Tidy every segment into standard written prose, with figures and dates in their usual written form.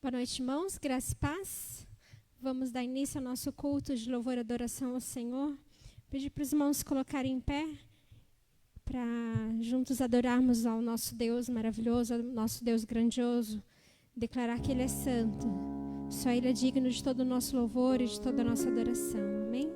Boa noite, irmãos. Graça e paz. Vamos dar início ao nosso culto de louvor e adoração ao Senhor. Pedir para os irmãos se colocarem em pé para juntos adorarmos ao nosso Deus maravilhoso, ao nosso Deus grandioso. Declarar que Ele é santo. Só Ele é digno de todo o nosso louvor e de toda a nossa adoração. Amém?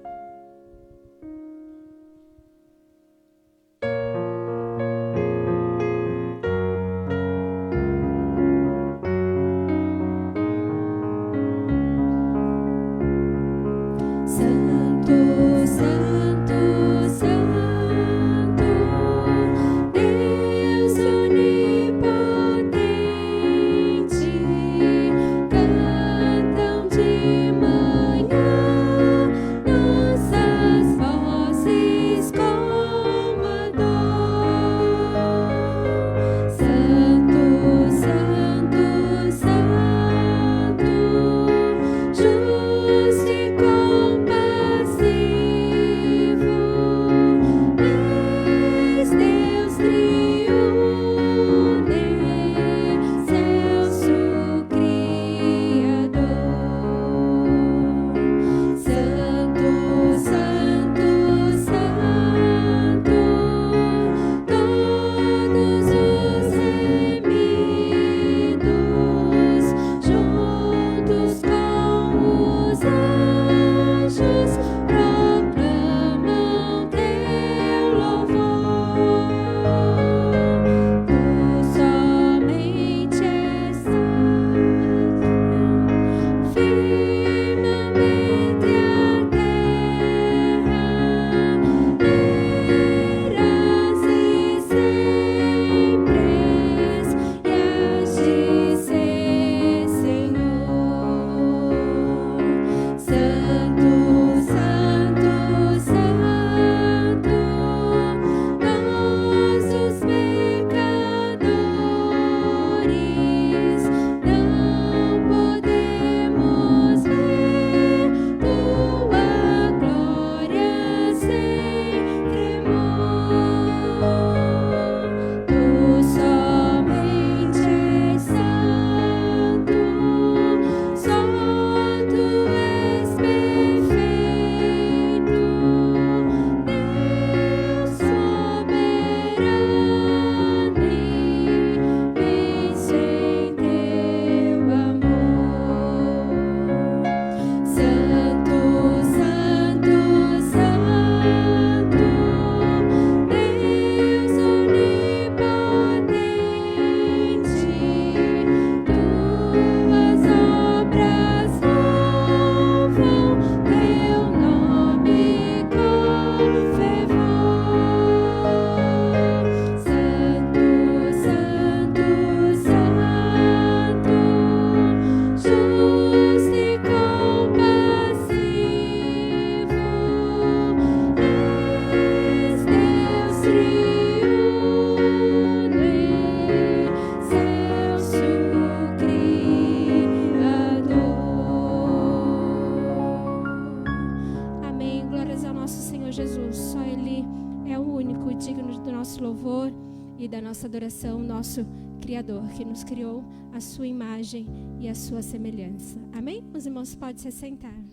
Adoração, nosso Criador, que nos criou a sua imagem e a sua semelhança. Amém? Os irmãos podem se sentar.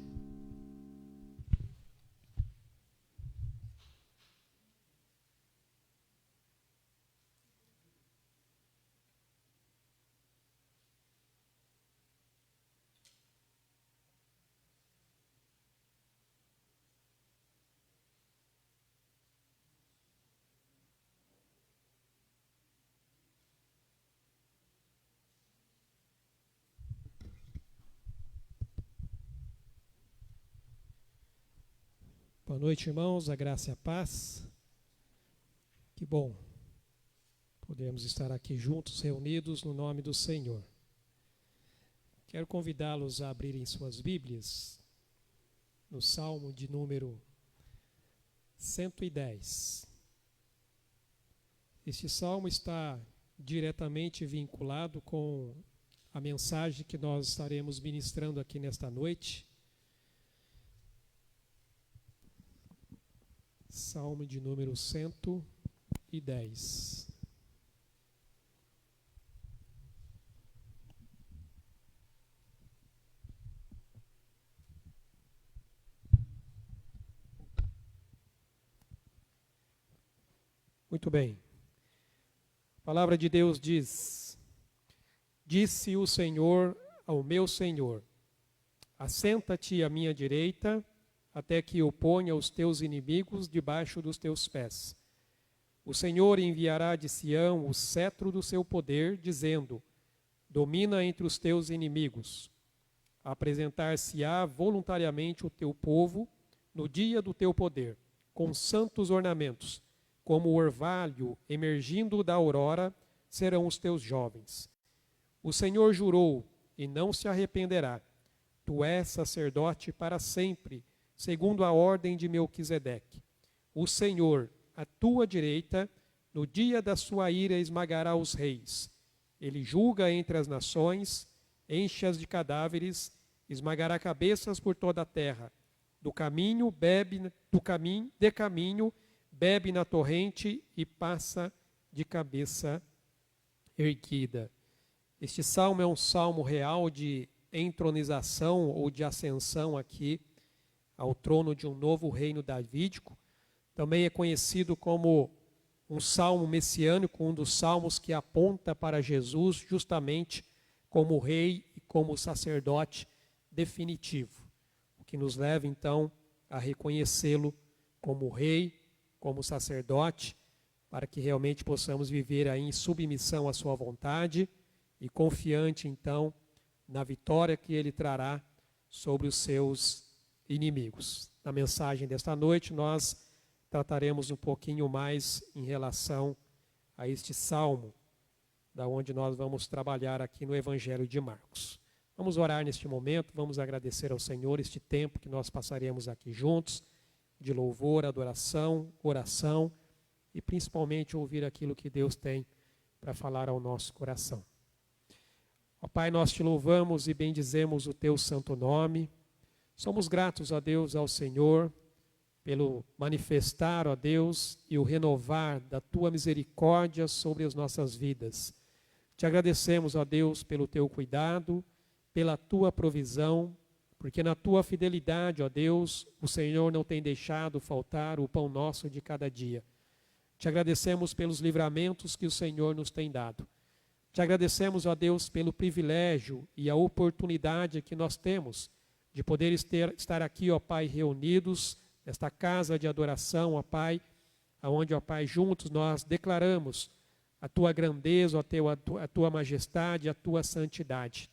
Boa noite, irmãos, a graça e a paz. Que bom podemos estar aqui juntos, reunidos no nome do Senhor. Quero convidá-los a abrirem suas Bíblias no Salmo de número 110. Este salmo está diretamente vinculado com a mensagem que nós estaremos ministrando aqui nesta noite. Salmo de número 110. Muito bem. A palavra de Deus diz: Disse o Senhor ao meu Senhor: Assenta-te à minha direita, até que eu ponha os teus inimigos debaixo dos teus pés. O Senhor enviará de Sião o cetro do seu poder, dizendo: Domina entre os teus inimigos. Apresentar-se-á voluntariamente o teu povo no dia do teu poder, com santos ornamentos, como o orvalho emergindo da aurora, serão os teus jovens. O Senhor jurou e não se arrependerá. Tu és sacerdote para sempre, segundo a ordem de Melquisedeque. O Senhor, à tua direita, no dia da sua ira esmagará os reis. Ele julga entre as nações, enche-as de cadáveres, esmagará cabeças por toda a terra. De caminho, bebe na torrente e passa de cabeça erguida. Este salmo é um salmo real de entronização ou de ascensão aqui ao trono de um novo reino davídico. Também é conhecido como um salmo messiânico, um dos salmos que aponta para Jesus justamente como rei e como sacerdote definitivo, o que nos leva então a reconhecê-lo como rei, como sacerdote, para que realmente possamos viver aí em submissão à sua vontade e confiante então na vitória que ele trará sobre os seus inimigos. Na mensagem desta noite nós trataremos um pouquinho mais em relação a este salmo, da onde nós vamos trabalhar aqui no Evangelho de Marcos. Vamos orar neste momento, vamos agradecer ao Senhor este tempo que nós passaremos aqui juntos, de louvor, adoração, oração e principalmente ouvir aquilo que Deus tem para falar ao nosso coração. Ó Pai, nós te louvamos e bendizemos o teu santo nome. Somos gratos, ó Deus, ao Senhor, pelo manifestar, ó Deus, e o renovar da tua misericórdia sobre as nossas vidas. Te agradecemos, ó Deus, pelo teu cuidado, pela tua provisão, porque na tua fidelidade, ó Deus, o Senhor não tem deixado faltar o pão nosso de cada dia. Te agradecemos pelos livramentos que o Senhor nos tem dado. Te agradecemos, ó Deus, pelo privilégio e a oportunidade que nós temos de poder estar aqui, ó Pai, reunidos nesta casa de adoração, ó Pai, aonde, ó Pai, juntos nós declaramos a tua grandeza, a tua majestade, a tua santidade.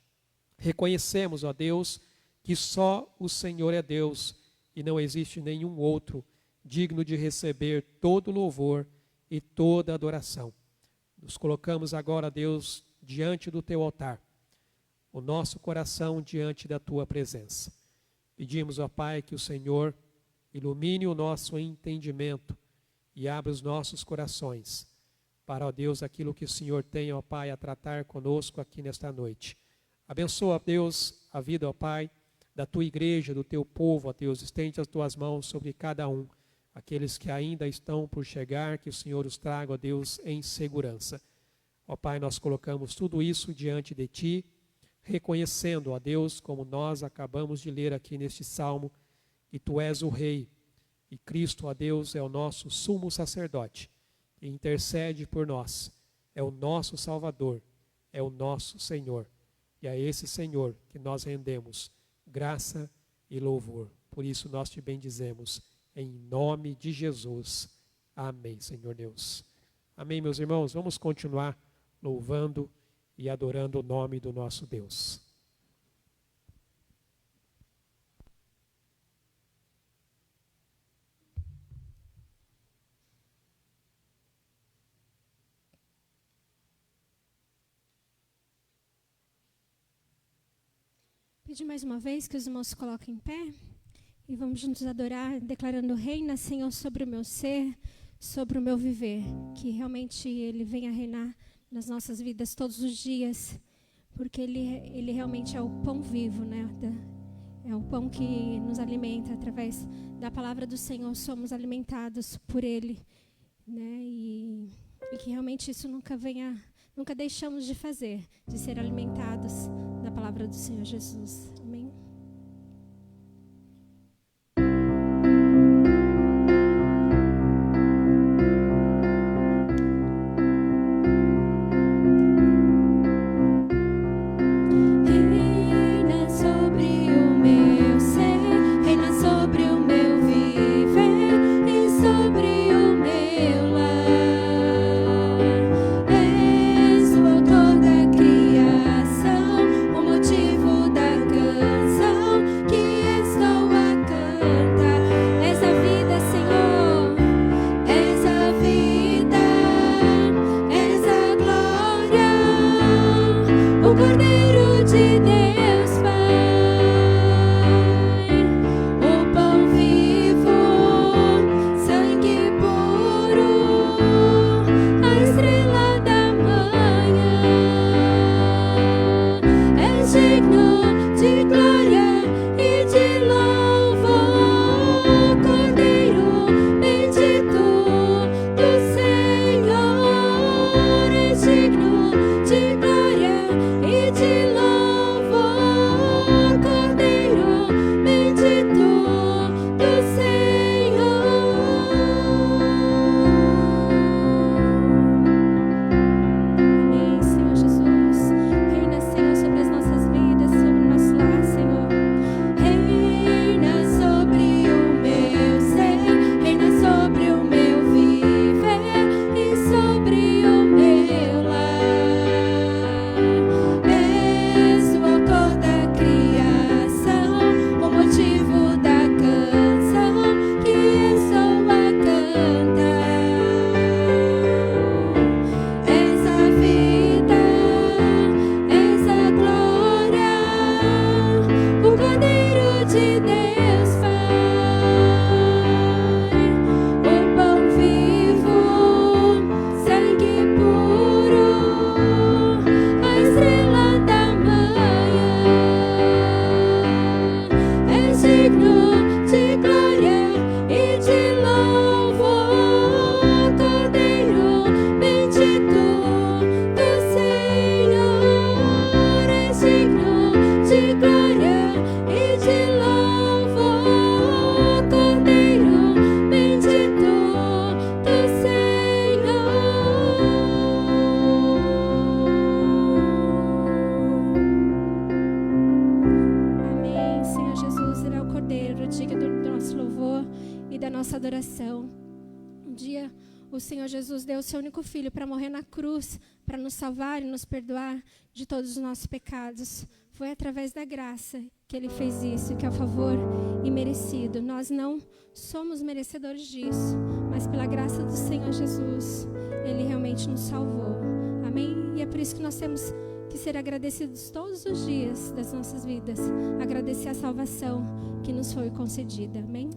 Reconhecemos, ó Deus, que só o Senhor é Deus e não existe nenhum outro digno de receber todo louvor e toda adoração. Nos colocamos agora, Deus, diante do teu altar, o nosso coração diante da tua presença. Pedimos, ó Pai, que o Senhor ilumine o nosso entendimento e abra os nossos corações para, ó Deus, aquilo que o Senhor tem, ó Pai, a tratar conosco aqui nesta noite. Abençoa, ó Deus, a vida, ó Pai, da tua igreja, do teu povo, ó Deus, estende as tuas mãos sobre cada um, aqueles que ainda estão por chegar, que o Senhor os traga, ó Deus, em segurança. Ó Pai, nós colocamos tudo isso diante de ti, reconhecendo, ó Deus, como nós acabamos de ler aqui neste salmo, que tu és o Rei, e Cristo, ó Deus, é o nosso sumo sacerdote, que intercede por nós, é o nosso Salvador, é o nosso Senhor, e a esse Senhor que nós rendemos graça e louvor. Por isso nós te bendizemos, em nome de Jesus. Amém, Senhor Deus. Amém, meus irmãos. Vamos continuar louvando e adorando o nome do nosso Deus. Pedir mais uma vez que os irmãos se coloquem em pé e vamos juntos adorar, declarando: Reina, Senhor, sobre o meu ser, sobre o meu viver. Que realmente Ele venha reinar nas nossas vidas todos os dias, porque Ele realmente é o pão vivo, né? É o pão que nos alimenta. Através da palavra do Senhor somos alimentados por Ele, né? E que realmente isso nunca deixamos de fazer, de ser alimentados da palavra do Senhor Jesus. Amém? da nossa adoração. Um dia o Senhor Jesus deu o seu único filho para morrer na cruz, para nos salvar e nos perdoar de todos os nossos pecados. Foi através da graça que ele fez isso, que é o favor imerecido. Nós não somos merecedores disso, mas pela graça do Senhor Jesus, ele realmente nos salvou. Amém? E é por isso que nós temos que ser agradecidos todos os dias das nossas vidas. Agradecer a salvação que nos foi concedida. Amém?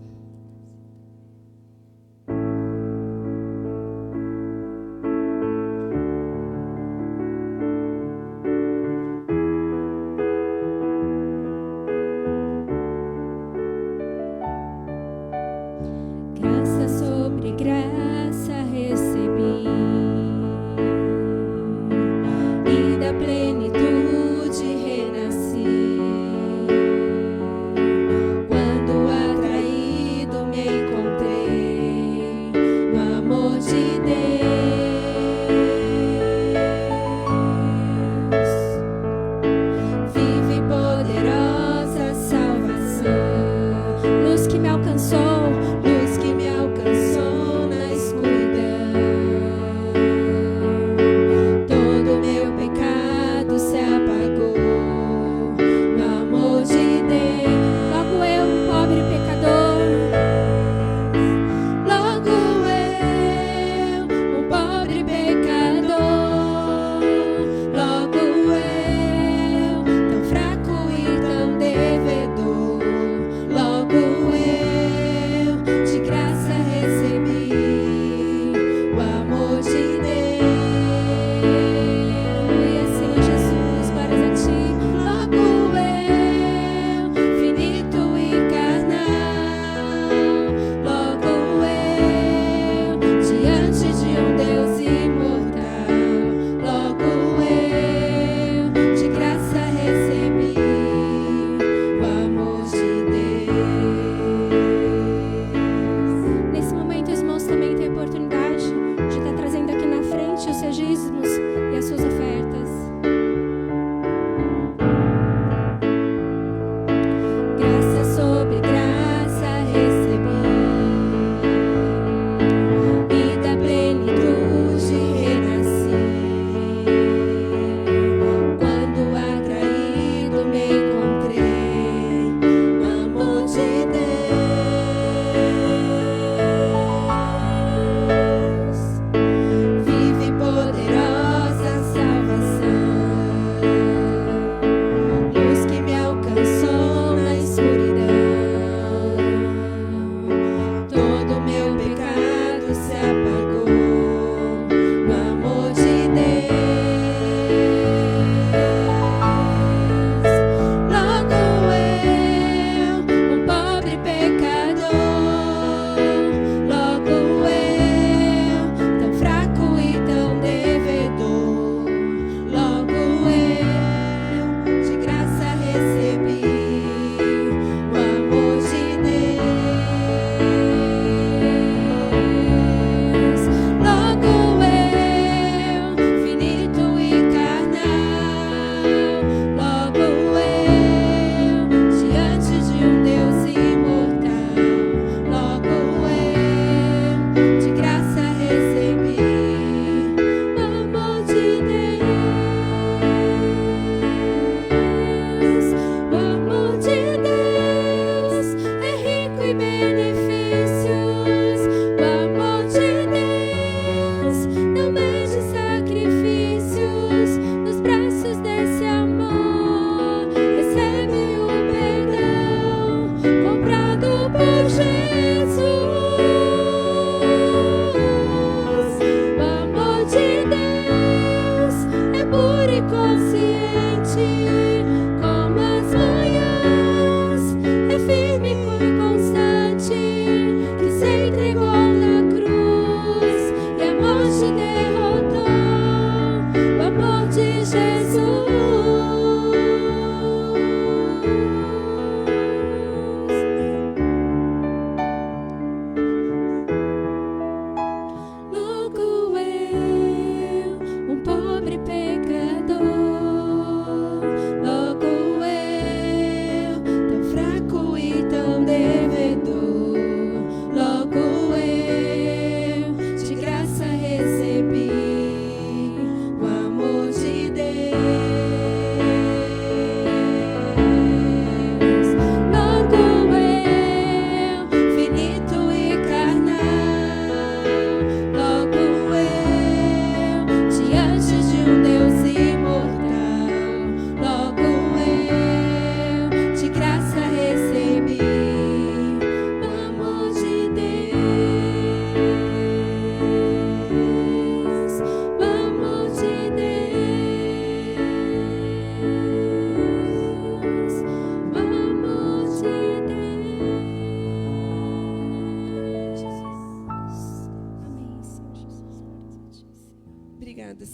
Graça sobre graça recebi, e da plenitude renasci. Quando atraí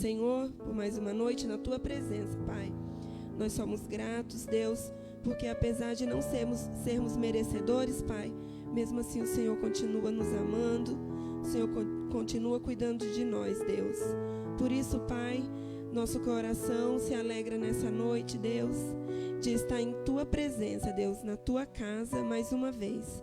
Senhor, por mais uma noite na Tua presença, Pai. Nós somos gratos, Deus, porque apesar de não sermos merecedores, Pai, mesmo assim o Senhor continua nos amando, o Senhor continua cuidando de nós, Deus. Por isso, Pai, nosso coração se alegra nessa noite, Deus, de estar em Tua presença, Deus, na Tua casa mais uma vez.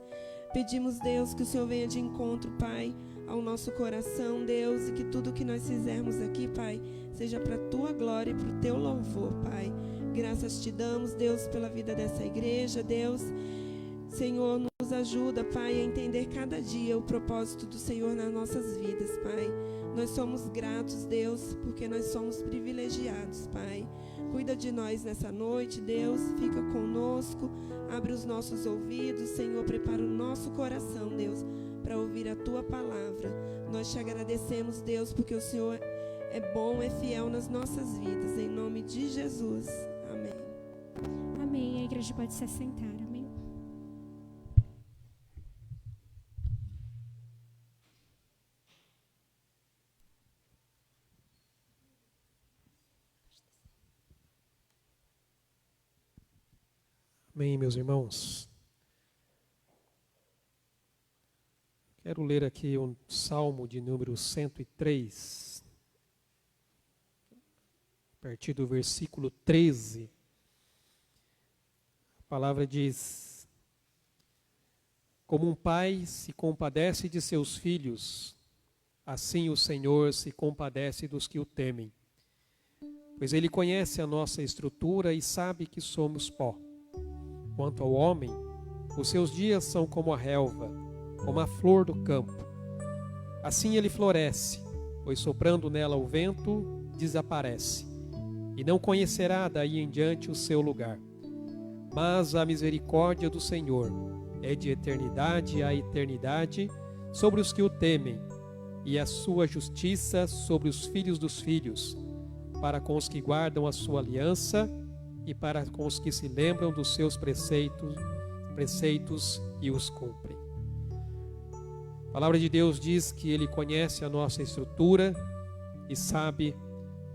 Pedimos, Deus, que o Senhor venha de encontro, Pai, ao nosso coração, Deus, e que tudo que nós fizermos aqui, Pai, seja para a Tua glória e para o Teu louvor, Pai. Graças te damos, Deus, pela vida dessa igreja, Deus. Senhor, nos ajuda, Pai, a entender cada dia o propósito do Senhor nas nossas vidas, Pai. Nós somos gratos, Deus, porque nós somos privilegiados, Pai. Cuida de nós nessa noite, Deus, fica conosco, abre os nossos ouvidos, Senhor, prepara o nosso coração, Deus, para ouvir a Tua palavra. Nós te agradecemos, Deus, porque o Senhor é bom, é fiel nas nossas vidas, em nome de Jesus. Amém. Amém. A igreja pode se assentar. Amém. Amém, meus irmãos. Quero ler aqui um Salmo de número 103, a partir do versículo 13. A palavra diz: como um pai se compadece de seus filhos, assim o Senhor se compadece dos que o temem. Pois Ele conhece a nossa estrutura e sabe que somos pó. Quanto ao homem, os seus dias são como a relva, como a flor do campo. Assim ele floresce, pois soprando nela o vento, desaparece, e não conhecerá daí em diante o seu lugar. Mas a misericórdia do Senhor é de eternidade a eternidade sobre os que o temem, e a sua justiça sobre os filhos dos filhos, para com os que guardam a sua aliança e para com os que se lembram dos seus preceitos e os cumprem. A palavra de Deus diz que Ele conhece a nossa estrutura e sabe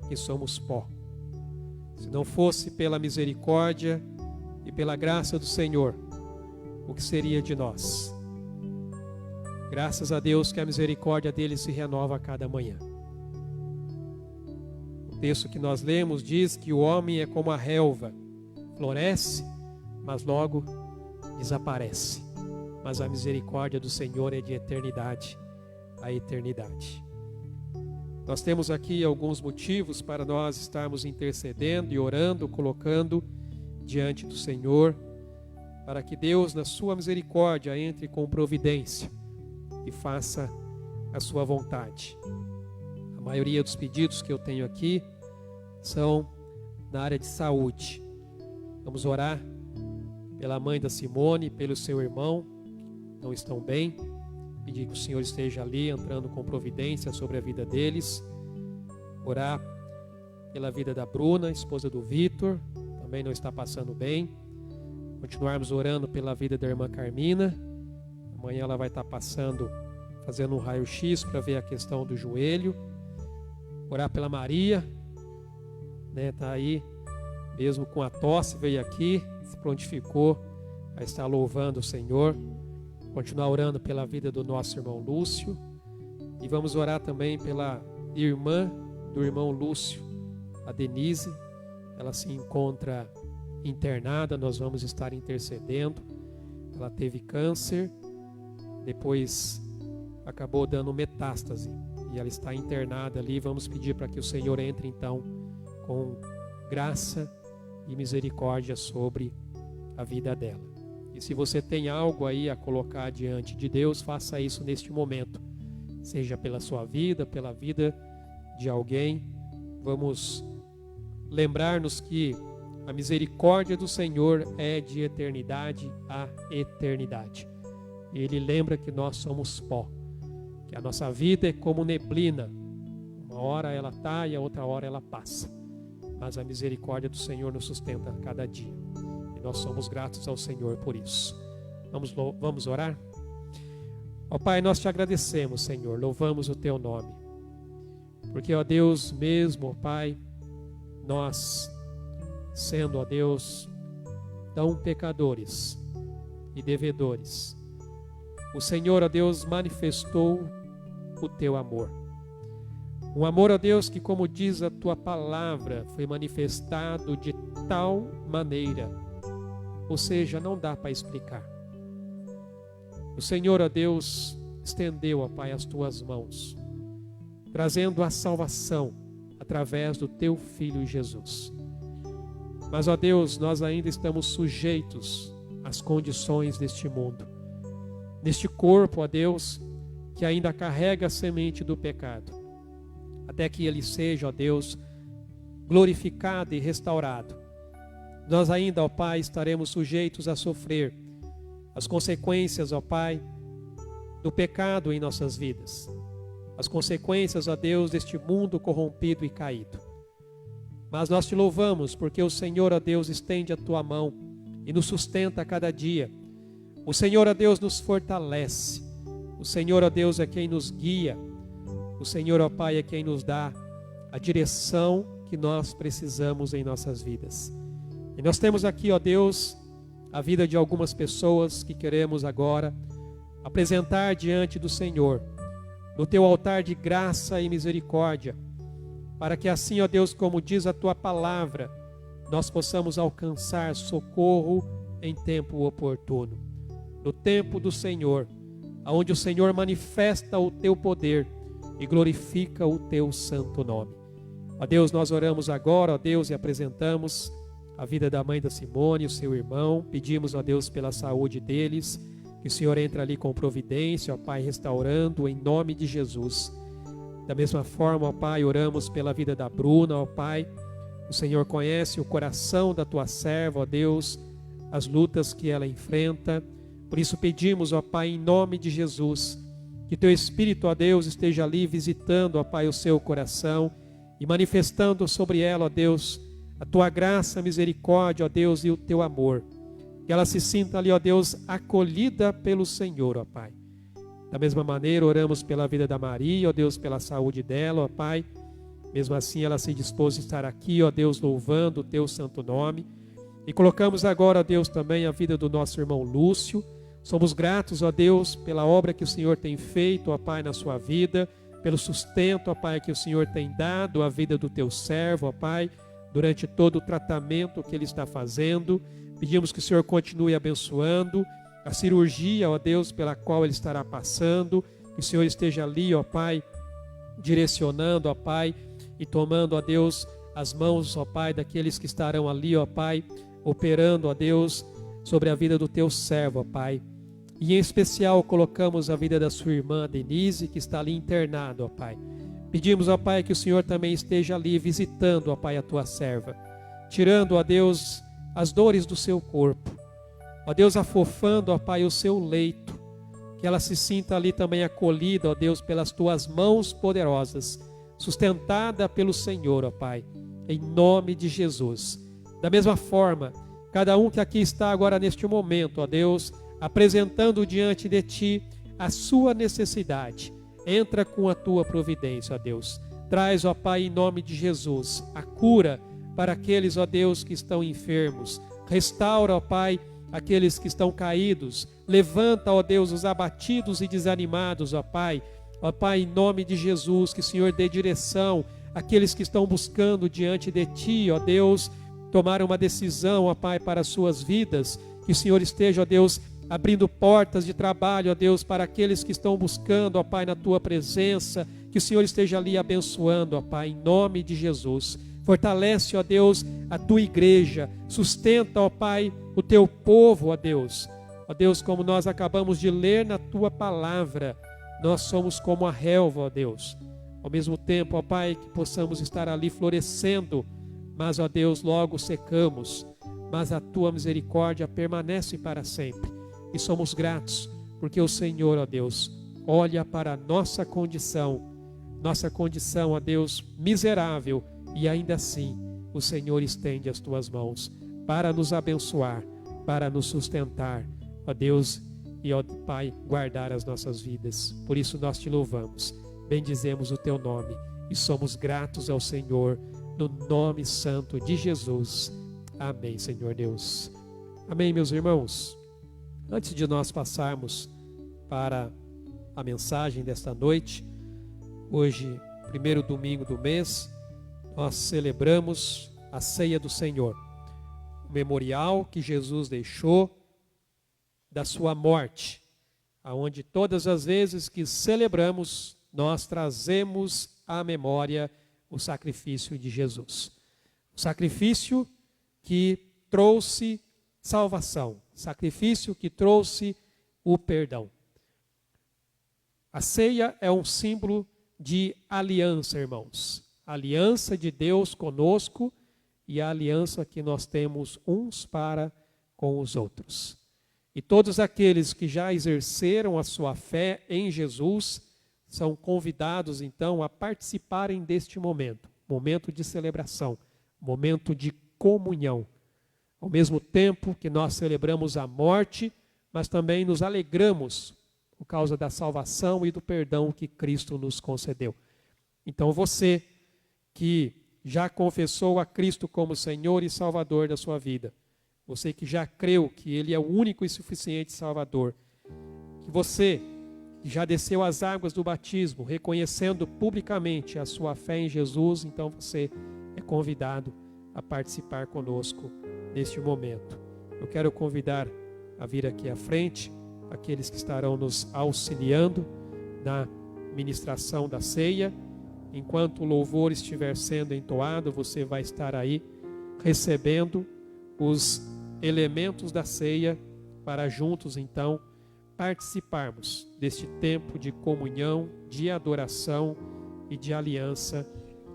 que somos pó. Se não fosse pela misericórdia e pela graça do Senhor, o que seria de nós? Graças a Deus que a misericórdia dele se renova a cada manhã. O texto que nós lemos diz que o homem é como a relva, floresce, mas logo desaparece. Mas a misericórdia do Senhor é de eternidade a eternidade. Nós temos aqui alguns motivos para nós estarmos intercedendo e orando, colocando diante do Senhor, para que Deus, na sua misericórdia, entre com providência e faça a sua vontade. A maioria dos pedidos que eu tenho aqui são na área de saúde. Vamos orar pela mãe da Simone, pelo seu irmão, que não estão bem. Pedir que o Senhor esteja ali, entrando com providência sobre a vida deles. Orar pela vida da Bruna, esposa do Vitor, também não está passando bem. Continuarmos orando pela vida da irmã Carmina. Amanhã ela vai estar fazendo um raio-x para ver a questão do joelho. Orar pela Maria, né? Tá aí, mesmo com a tosse, veio aqui, se prontificou a estar louvando o Senhor. Continuar orando pela vida do nosso irmão Lúcio. E vamos orar também pela irmã do irmão Lúcio, a Denise. Ela se encontra internada, nós vamos estar intercedendo. Ela teve câncer, depois acabou dando metástase e ela está internada ali. Vamos pedir para que o Senhor entre então com graça e misericórdia sobre a vida dela. E se você tem algo aí a colocar diante de Deus, faça isso neste momento, seja pela sua vida, pela vida de alguém. Vamos lembrar-nos que a misericórdia do Senhor é de eternidade a eternidade. E Ele lembra que nós somos pó, que a nossa vida é como neblina. Uma hora ela está e a outra hora ela passa. Mas a misericórdia do Senhor nos sustenta a cada dia. E nós somos gratos ao Senhor por isso. Vamos orar? Ó Pai, nós te agradecemos, Senhor. Louvamos o Teu nome. Porque, ó Deus, mesmo, ó Pai, nós sendo, ó Deus, tão pecadores e devedores, o Senhor, ó Deus, manifestou o teu amor. Um amor, ó Deus, que, como diz a tua palavra, foi manifestado de tal maneira, ou seja, não dá para explicar. O Senhor, ó Deus, estendeu, ó Pai, as tuas mãos, trazendo a salvação através do teu Filho Jesus. Mas, ó Deus, nós ainda estamos sujeitos às condições deste mundo, neste corpo, ó Deus, que ainda carrega a semente do pecado, até que ele seja, ó Deus, glorificado e restaurado. Nós ainda, ó Pai, estaremos sujeitos a sofrer as consequências, ó Pai, do pecado em nossas vidas, as consequências, ó Deus, deste mundo corrompido e caído. Mas nós te louvamos porque o Senhor, ó Deus, estende a tua mão e nos sustenta a cada dia. O Senhor, ó Deus, nos fortalece. O Senhor, ó Deus, é quem nos guia. O Senhor, ó Pai, é quem nos dá a direção que nós precisamos em nossas vidas. E nós temos aqui, ó Deus, a vida de algumas pessoas que queremos agora apresentar diante do Senhor, no teu altar de graça e misericórdia, para que assim, ó Deus, como diz a tua palavra, nós possamos alcançar socorro em tempo oportuno. No tempo do Senhor, onde o Senhor manifesta o teu poder e glorifica o teu santo nome. Ó Deus, nós oramos agora, ó Deus, e apresentamos a vida da mãe da Simone, o seu irmão. Pedimos, ó Deus, pela saúde deles, que o Senhor entre ali com providência, ó Pai, restaurando em nome de Jesus. Da mesma forma, ó Pai, oramos pela vida da Bruna, ó Pai. O Senhor conhece o coração da tua serva, ó Deus, as lutas que ela enfrenta. Por isso pedimos, ó Pai, em nome de Jesus, que teu Espírito, ó Deus, esteja ali visitando, ó Pai, o seu coração e manifestando sobre ela, ó Deus, a tua graça, misericórdia, ó Deus, e o teu amor. Que ela se sinta ali, ó Deus, acolhida pelo Senhor, ó Pai. Da mesma maneira, oramos pela vida da Maria, ó Deus, pela saúde dela, ó Pai. Mesmo assim, ela se dispôs a estar aqui, ó Deus, louvando o teu santo nome. E colocamos agora, ó Deus, também a vida do nosso irmão Lúcio. Somos gratos, ó Deus, pela obra que o Senhor tem feito, ó Pai, na sua vida, pelo sustento, ó Pai, que o Senhor tem dado à vida do teu servo, ó Pai, durante todo o tratamento que ele está fazendo. Pedimos que o Senhor continue abençoando a cirurgia, ó Deus, pela qual ele estará passando. Que o Senhor esteja ali, ó Pai, direcionando, ó Pai, e tomando, ó Deus, as mãos, ó Pai, daqueles que estarão ali, ó Pai, operando, ó Deus, sobre a vida do teu servo, ó Pai. E em especial colocamos a vida da sua irmã Denise, que está ali internada, ó Pai. Pedimos, ó Pai, que o Senhor também esteja ali visitando, ó Pai, a tua serva, tirando, ó Deus, as dores do seu corpo. Ó Deus, afofando, ó Pai, o seu leito, que ela se sinta ali também acolhida, ó Deus, pelas tuas mãos poderosas, sustentada pelo Senhor, ó Pai, em nome de Jesus. Da mesma forma, cada um que aqui está agora neste momento, ó Deus, apresentando diante de ti a sua necessidade, entra com a tua providência, ó Deus. Traz, ó Pai, em nome de Jesus, a cura para aqueles, ó Deus, que estão enfermos. Restaura, ó Pai, aqueles que estão caídos. Levanta, ó Deus, os abatidos e desanimados, ó Pai. Ó Pai, em nome de Jesus, que o Senhor dê direção àqueles que estão buscando diante de ti, ó Deus, tomar uma decisão, ó Pai, para as suas vidas. Que o Senhor esteja, ó Deus, abrindo portas de trabalho, ó Deus, para aqueles que estão buscando, ó Pai, na tua presença. Que o Senhor esteja ali abençoando, ó Pai, em nome de Jesus. Fortalece, ó Deus, a tua igreja. Sustenta, ó Pai, o teu povo, ó Deus. Ó Deus, como nós acabamos de ler na tua palavra, nós somos como a relva, ó Deus. Ao mesmo tempo, ó Pai, que possamos estar ali florescendo, mas, ó Deus, logo secamos. Mas a tua misericórdia permanece para sempre. E somos gratos, porque o Senhor, ó Deus, olha para a nossa condição, ó Deus, miserável, e ainda assim o Senhor estende as tuas mãos para nos abençoar, para nos sustentar, ó Deus, e ó Pai, guardar as nossas vidas. Por isso nós te louvamos, bendizemos o teu nome, e somos gratos ao Senhor, no nome santo de Jesus. Amém, Senhor Deus. Amém, meus irmãos. Antes de nós passarmos para a mensagem desta noite, hoje, primeiro domingo do mês, nós celebramos a ceia do Senhor, o memorial que Jesus deixou da sua morte, aonde todas as vezes que celebramos, nós trazemos à memória o sacrifício de Jesus. O sacrifício que trouxe salvação, sacrifício que trouxe o perdão. A ceia é um símbolo de aliança, irmãos. A aliança de Deus conosco e a aliança que nós temos uns para com os outros. E todos aqueles que já exerceram a sua fé em Jesus são convidados, então, a participarem deste momento, momento de celebração, momento de comunhão. Ao mesmo tempo que nós celebramos a morte, mas também nos alegramos por causa da salvação e do perdão que Cristo nos concedeu. Então você que já confessou a Cristo como Senhor e Salvador da sua vida, você que já creu que Ele é o único e suficiente Salvador, que você que já desceu as águas do batismo, reconhecendo publicamente a sua fé em Jesus, então você é convidado a participar conosco neste momento. Eu quero convidar a vir aqui à frente aqueles que estarão nos auxiliando na ministração da ceia. Enquanto o louvor estiver sendo entoado, você vai estar aí recebendo os elementos da ceia para juntos, então, participarmos deste tempo de comunhão, de adoração e de aliança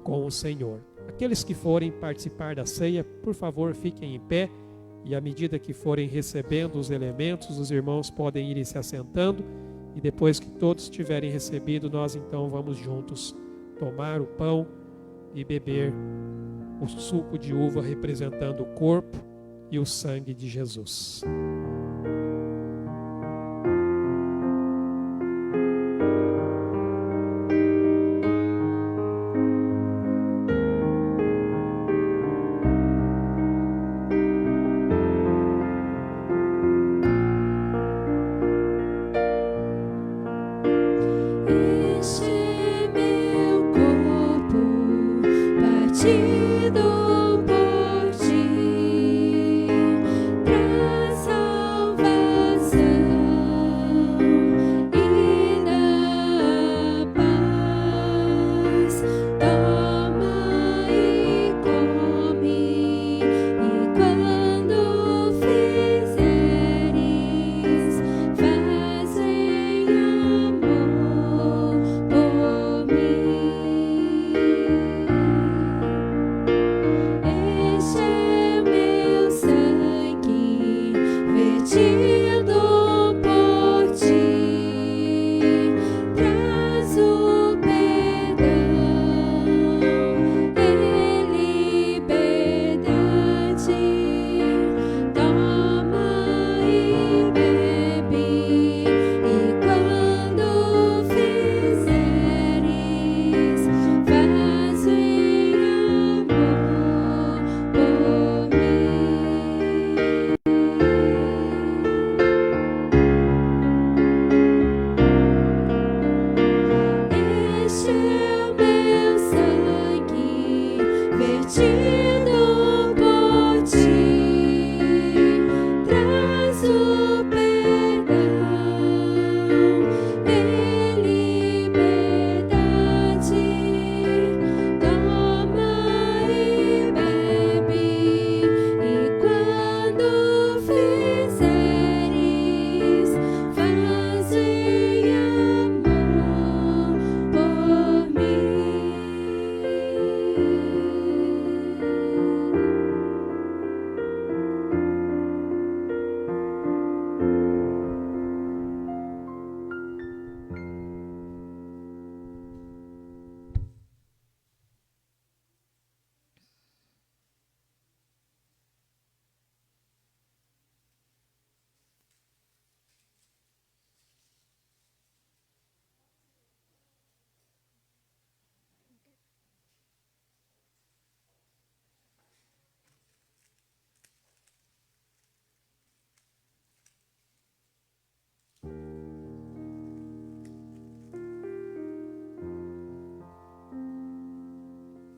com o Senhor. Aqueles que forem participar da ceia, por favor, fiquem em pé. E à medida que forem recebendo os elementos, os irmãos podem ir se assentando. E depois que todos tiverem recebido, nós então vamos juntos tomar o pão e beber o suco de uva representando o corpo e o sangue de Jesus. Partido por ti, pra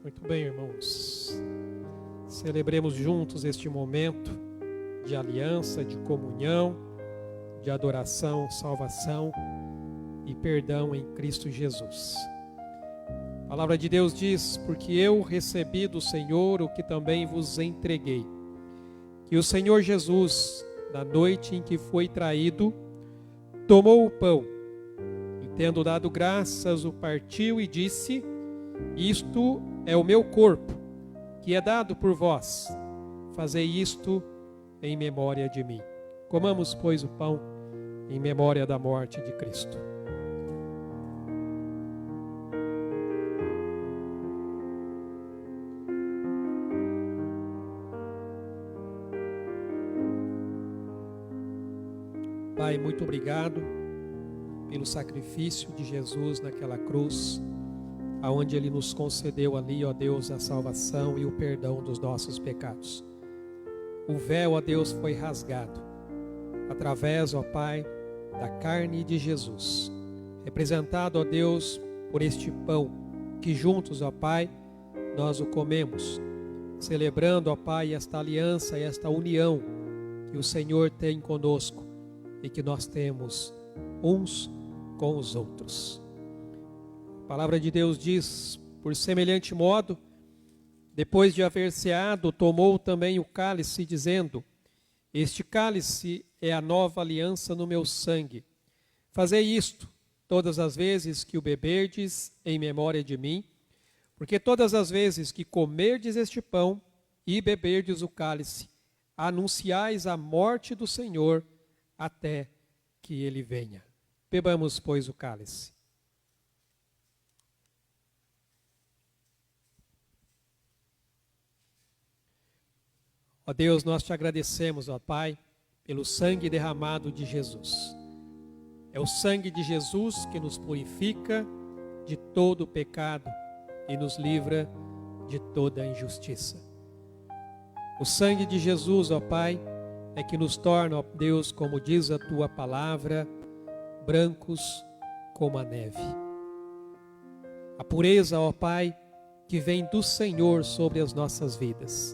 Muito bem, irmãos. Celebremos juntos este momento de aliança, de comunhão, de adoração, salvação e perdão em Cristo Jesus. A palavra de Deus diz: porque eu recebi do Senhor o que também vos entreguei. Que o Senhor Jesus, na noite em que foi traído, tomou o pão e, tendo dado graças, o partiu e disse: isto é o meu corpo, que é dado por vós. Fazei isto em memória de mim. Comamos, pois, o pão em memória da morte de Cristo. Pai, muito obrigado pelo sacrifício de Jesus naquela cruz, aonde Ele nos concedeu ali, ó Deus, a salvação e o perdão dos nossos pecados. O véu, ó Deus, foi rasgado através, ó Pai, da carne de Jesus, representado, ó Deus, por este pão, que juntos, ó Pai, nós o comemos, celebrando, ó Pai, esta aliança e esta união que o Senhor tem conosco e que nós temos uns com os outros. A palavra de Deus diz: por semelhante modo, depois de haver ceado, tomou também o cálice, dizendo: este cálice é a nova aliança no meu sangue. Fazei isto todas as vezes que o beberdes em memória de mim, porque todas as vezes que comerdes este pão e beberdes o cálice, anunciais a morte do Senhor até que ele venha. Bebamos, pois, o cálice. Ó Deus, nós te agradecemos, ó Pai, pelo sangue derramado de Jesus. É o sangue de Jesus que nos purifica de todo o pecado e nos livra de toda a injustiça. O sangue de Jesus, ó Pai, é que nos torna, ó Deus, como diz a tua palavra, brancos como a neve. A pureza, ó Pai, que vem do Senhor sobre as nossas vidas,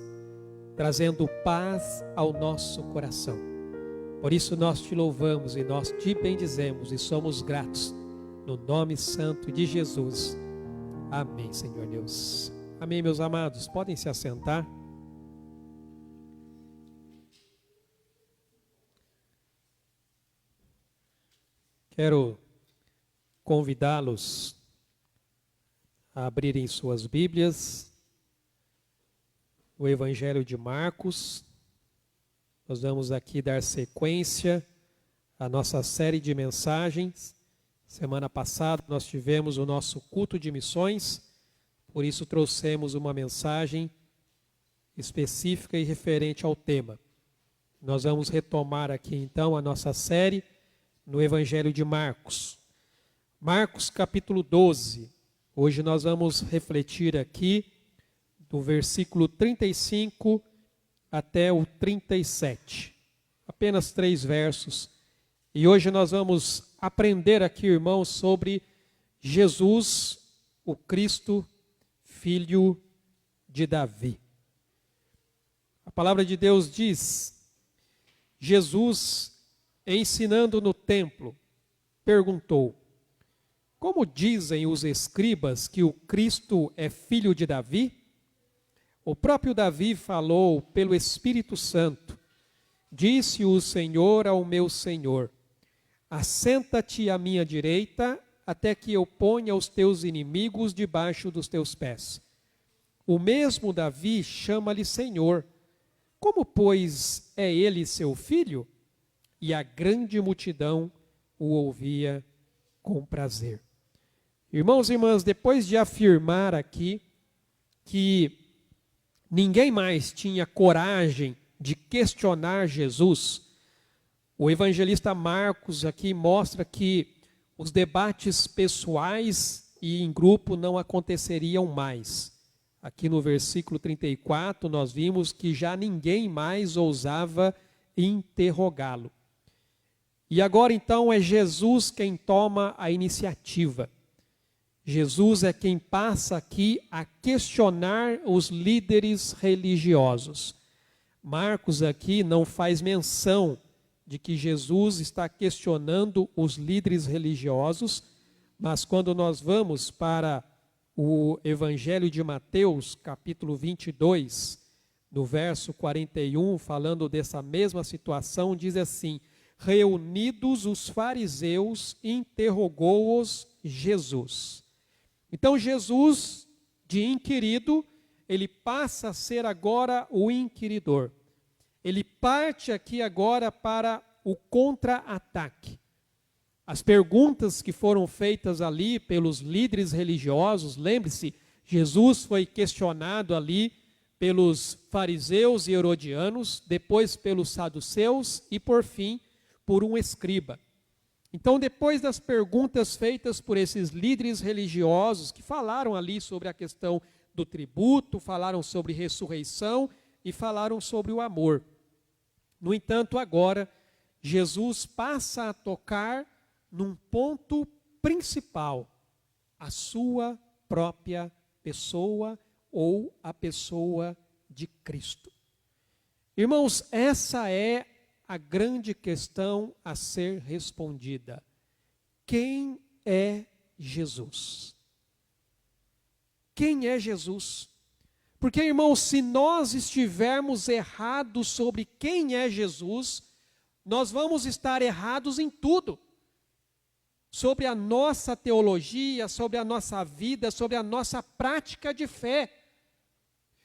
trazendo paz ao nosso coração. Por isso nós te louvamos e nós te bendizemos e somos gratos, no nome santo de Jesus. Amém, Senhor Deus. Amém, meus amados. Podem se assentar. Quero convidá-los a abrirem suas Bíblias, o Evangelho de Marcos. Nós vamos aqui dar sequência à nossa série de mensagens. Semana passada nós tivemos o nosso culto de missões, por isso trouxemos uma mensagem específica e referente ao tema. Nós vamos retomar aqui então a nossa série no Evangelho de Marcos. Marcos capítulo 12. Hoje nós vamos refletir aqui do versículo 35 até o 37. Apenas 3 versos. E hoje nós vamos aprender aqui, irmãos, sobre Jesus, o Cristo, filho de Davi. A palavra de Deus diz: Jesus, ensinando no templo, perguntou: como dizem os escribas que o Cristo é filho de Davi? O próprio Davi falou pelo Espírito Santo. Disse o Senhor ao meu Senhor: assenta-te à minha direita, até que eu ponha os teus inimigos debaixo dos teus pés. O mesmo Davi chama-lhe Senhor. Como, pois, é ele seu filho? E a grande multidão o ouvia com prazer. Irmãos e irmãs, depois de afirmar aqui que ninguém mais tinha coragem de questionar Jesus, o evangelista Marcos aqui mostra que os debates pessoais e em grupo não aconteceriam mais. Aqui no versículo 34 nós vimos que já ninguém mais ousava interrogá-lo. E agora então é Jesus quem toma a iniciativa. Jesus é quem passa aqui a questionar os líderes religiosos. Marcos aqui não faz menção de que Jesus está questionando os líderes religiosos, mas quando nós vamos para o Evangelho de Mateus, capítulo 22, no verso 41, falando dessa mesma situação, diz assim: reunidos os fariseus, interrogou-os Jesus. Então Jesus, de inquirido, ele passa a ser agora o inquiridor. Ele parte aqui agora para o contra-ataque. As perguntas que foram feitas ali pelos líderes religiosos, lembre-se, Jesus foi questionado ali pelos fariseus e herodianos, depois pelos saduceus e, por fim, por um escriba. Então, depois das perguntas feitas por esses líderes religiosos, que falaram ali sobre a questão do tributo, falaram sobre ressurreição e falaram sobre o amor. No entanto, agora, Jesus passa a tocar num ponto principal, a sua própria pessoa ou a pessoa de Cristo. Irmãos, essa é a grande questão a ser respondida. Quem é Jesus? Quem é Jesus? Porque, irmãos, se nós estivermos errados sobre quem é Jesus, nós vamos estar errados em tudo. Sobre a nossa teologia, sobre a nossa vida, sobre a nossa prática de fé.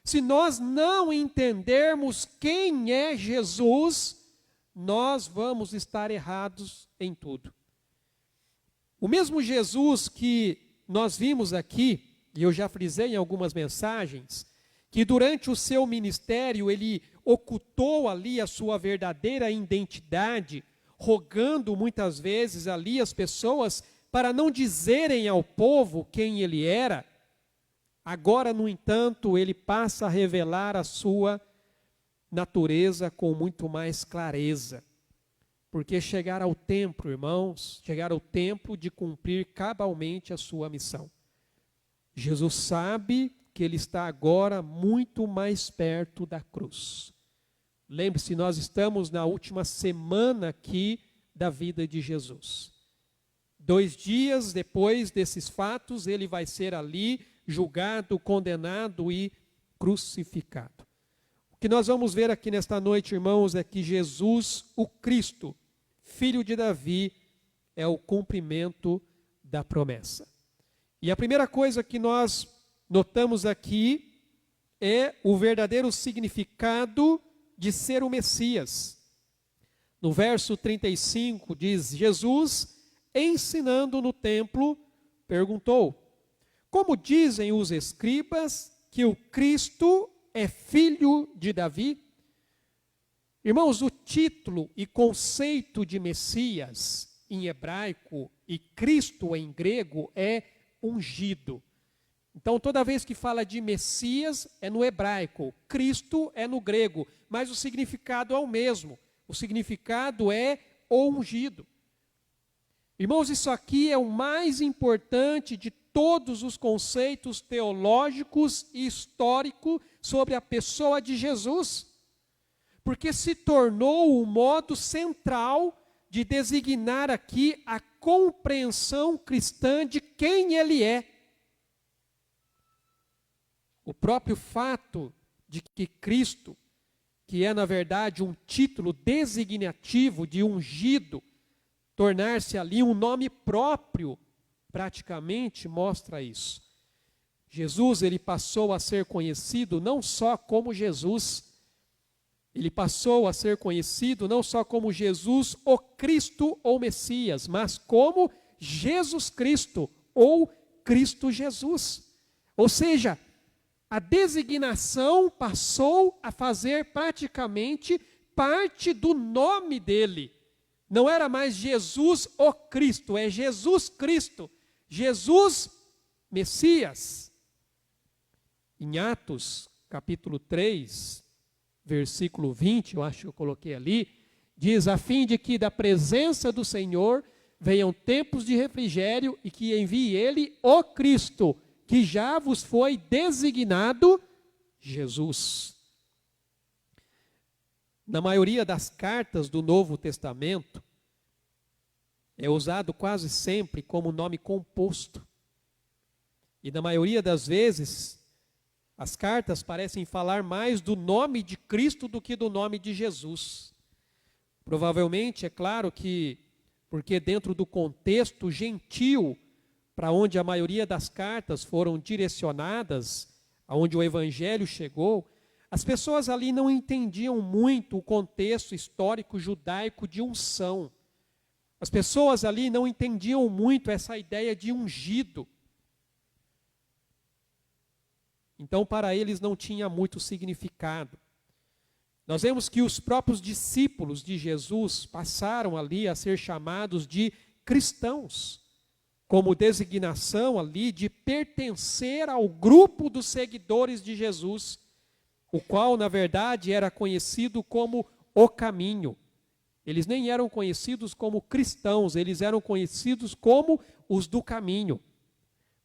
Se nós não entendermos quem é Jesus, nós vamos estar errados em tudo. O mesmo Jesus que nós vimos aqui, e eu já frisei em algumas mensagens, que durante o seu ministério ele ocultou ali a sua verdadeira identidade, rogando muitas vezes ali as pessoas para não dizerem ao povo quem ele era. Agora, no entanto, ele passa a revelar a sua natureza com muito mais clareza. Porque chegar ao tempo, irmãos, chegar ao tempo de cumprir cabalmente a sua missão. Jesus sabe que ele está agora muito mais perto da cruz. Lembre-se, nós estamos na última semana aqui da vida de Jesus. 2 dias depois desses fatos, ele vai ser ali julgado, condenado e crucificado. O que nós vamos ver aqui nesta noite, irmãos, é que Jesus, o Cristo, filho de Davi, é o cumprimento da promessa. E a primeira coisa que nós notamos aqui é o verdadeiro significado de ser o Messias. No verso 35 diz: Jesus, ensinando no templo, perguntou: como dizem os escribas que o Cristo é filho de Davi? Irmãos, o título e conceito de Messias em hebraico e Cristo em grego é ungido. Então, toda vez que fala de Messias, é no hebraico, Cristo é no grego, mas o significado é o mesmo. O significado é o ungido. Irmãos, isso aqui é o mais importante de todos os conceitos teológicos e históricos sobre a pessoa de Jesus, porque se tornou o modo central de designar aqui a compreensão cristã de quem ele é. O próprio fato de que Cristo, que é na verdade um título designativo de ungido, tornar-se ali um nome próprio, praticamente mostra isso. Jesus, ele passou a ser conhecido não só como Jesus, ele passou a ser conhecido não só como Jesus, o Cristo ou Messias, mas como Jesus Cristo ou Cristo Jesus. Ou seja, a designação passou a fazer praticamente parte do nome dele. Não era mais Jesus o Cristo, é Jesus Cristo, Jesus Messias. Em Atos, capítulo 3, versículo 20, eu acho que eu coloquei ali, diz: a fim de que da presença do Senhor venham tempos de refrigério e que envie ele, o Cristo, que já vos foi designado Jesus. Na maioria das cartas do Novo Testamento, é usado quase sempre como nome composto. E na maioria das vezes, as cartas parecem falar mais do nome de Cristo do que do nome de Jesus. Provavelmente, é claro que, porque dentro do contexto gentil, para onde a maioria das cartas foram direcionadas, aonde o Evangelho chegou, as pessoas ali não entendiam muito o contexto histórico judaico de unção. As pessoas ali não entendiam muito essa ideia de ungido. Então, para eles não tinha muito significado. Nós vemos que os próprios discípulos de Jesus passaram ali a ser chamados de cristãos, como designação ali de pertencer ao grupo dos seguidores de Jesus, o qual, na verdade, era conhecido como o caminho. Eles nem eram conhecidos como cristãos, eles eram conhecidos como os do caminho.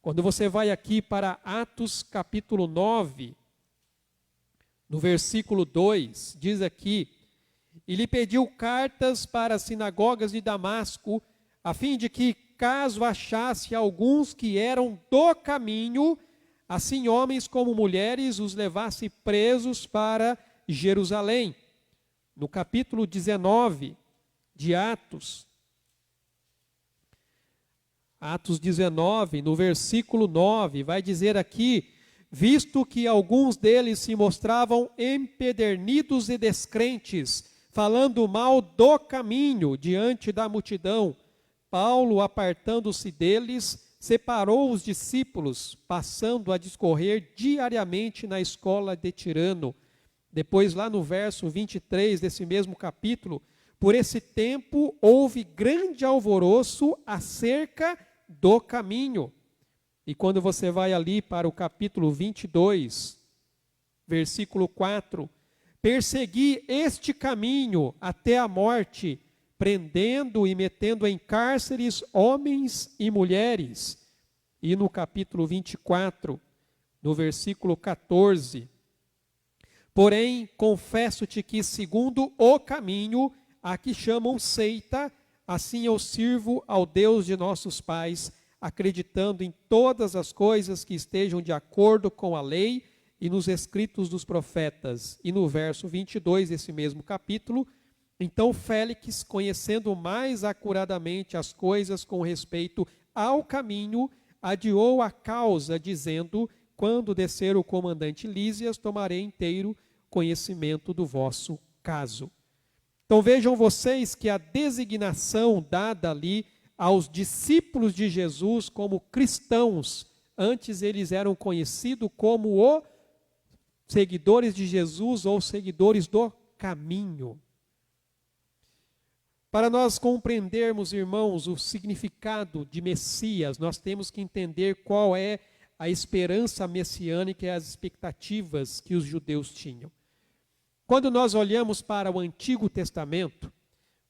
Quando você vai aqui para Atos capítulo 9, no versículo 2, diz aqui: e lhe pediu cartas para as sinagogas de Damasco, a fim de que, caso achasse alguns que eram do caminho, assim homens como mulheres, os levasse presos para Jerusalém. No capítulo 19 de Atos 19, no versículo 9, vai dizer aqui: visto que alguns deles se mostravam empedernidos e descrentes, falando mal do caminho diante da multidão, Paulo, apartando-se deles, separou os discípulos, passando a discorrer diariamente na escola de Tirano. Depois, lá no verso 23 desse mesmo capítulo, por esse tempo houve grande alvoroço acerca do caminho. E quando você vai ali para o capítulo 22, versículo 4, persegui este caminho até a morte, prendendo e metendo em cárceres homens e mulheres. E no capítulo 24, no versículo 14, porém, confesso-te que segundo o caminho, a que chamam seita, assim eu sirvo ao Deus de nossos pais, acreditando em todas as coisas que estejam de acordo com a lei e nos escritos dos profetas. E no verso 22 desse mesmo capítulo, então Félix, conhecendo mais acuradamente as coisas com respeito ao caminho, adiou a causa, dizendo: quando descer o comandante Lísias, tomarei inteiro conhecimento do vosso caso. Então vejam vocês que a designação dada ali aos discípulos de Jesus como cristãos, antes eles eram conhecidos como os seguidores de Jesus ou seguidores do caminho. Para nós compreendermos, irmãos, o significado de Messias, nós temos que entender qual é a esperança messiânica e as expectativas que os judeus tinham. Quando nós olhamos para o Antigo Testamento,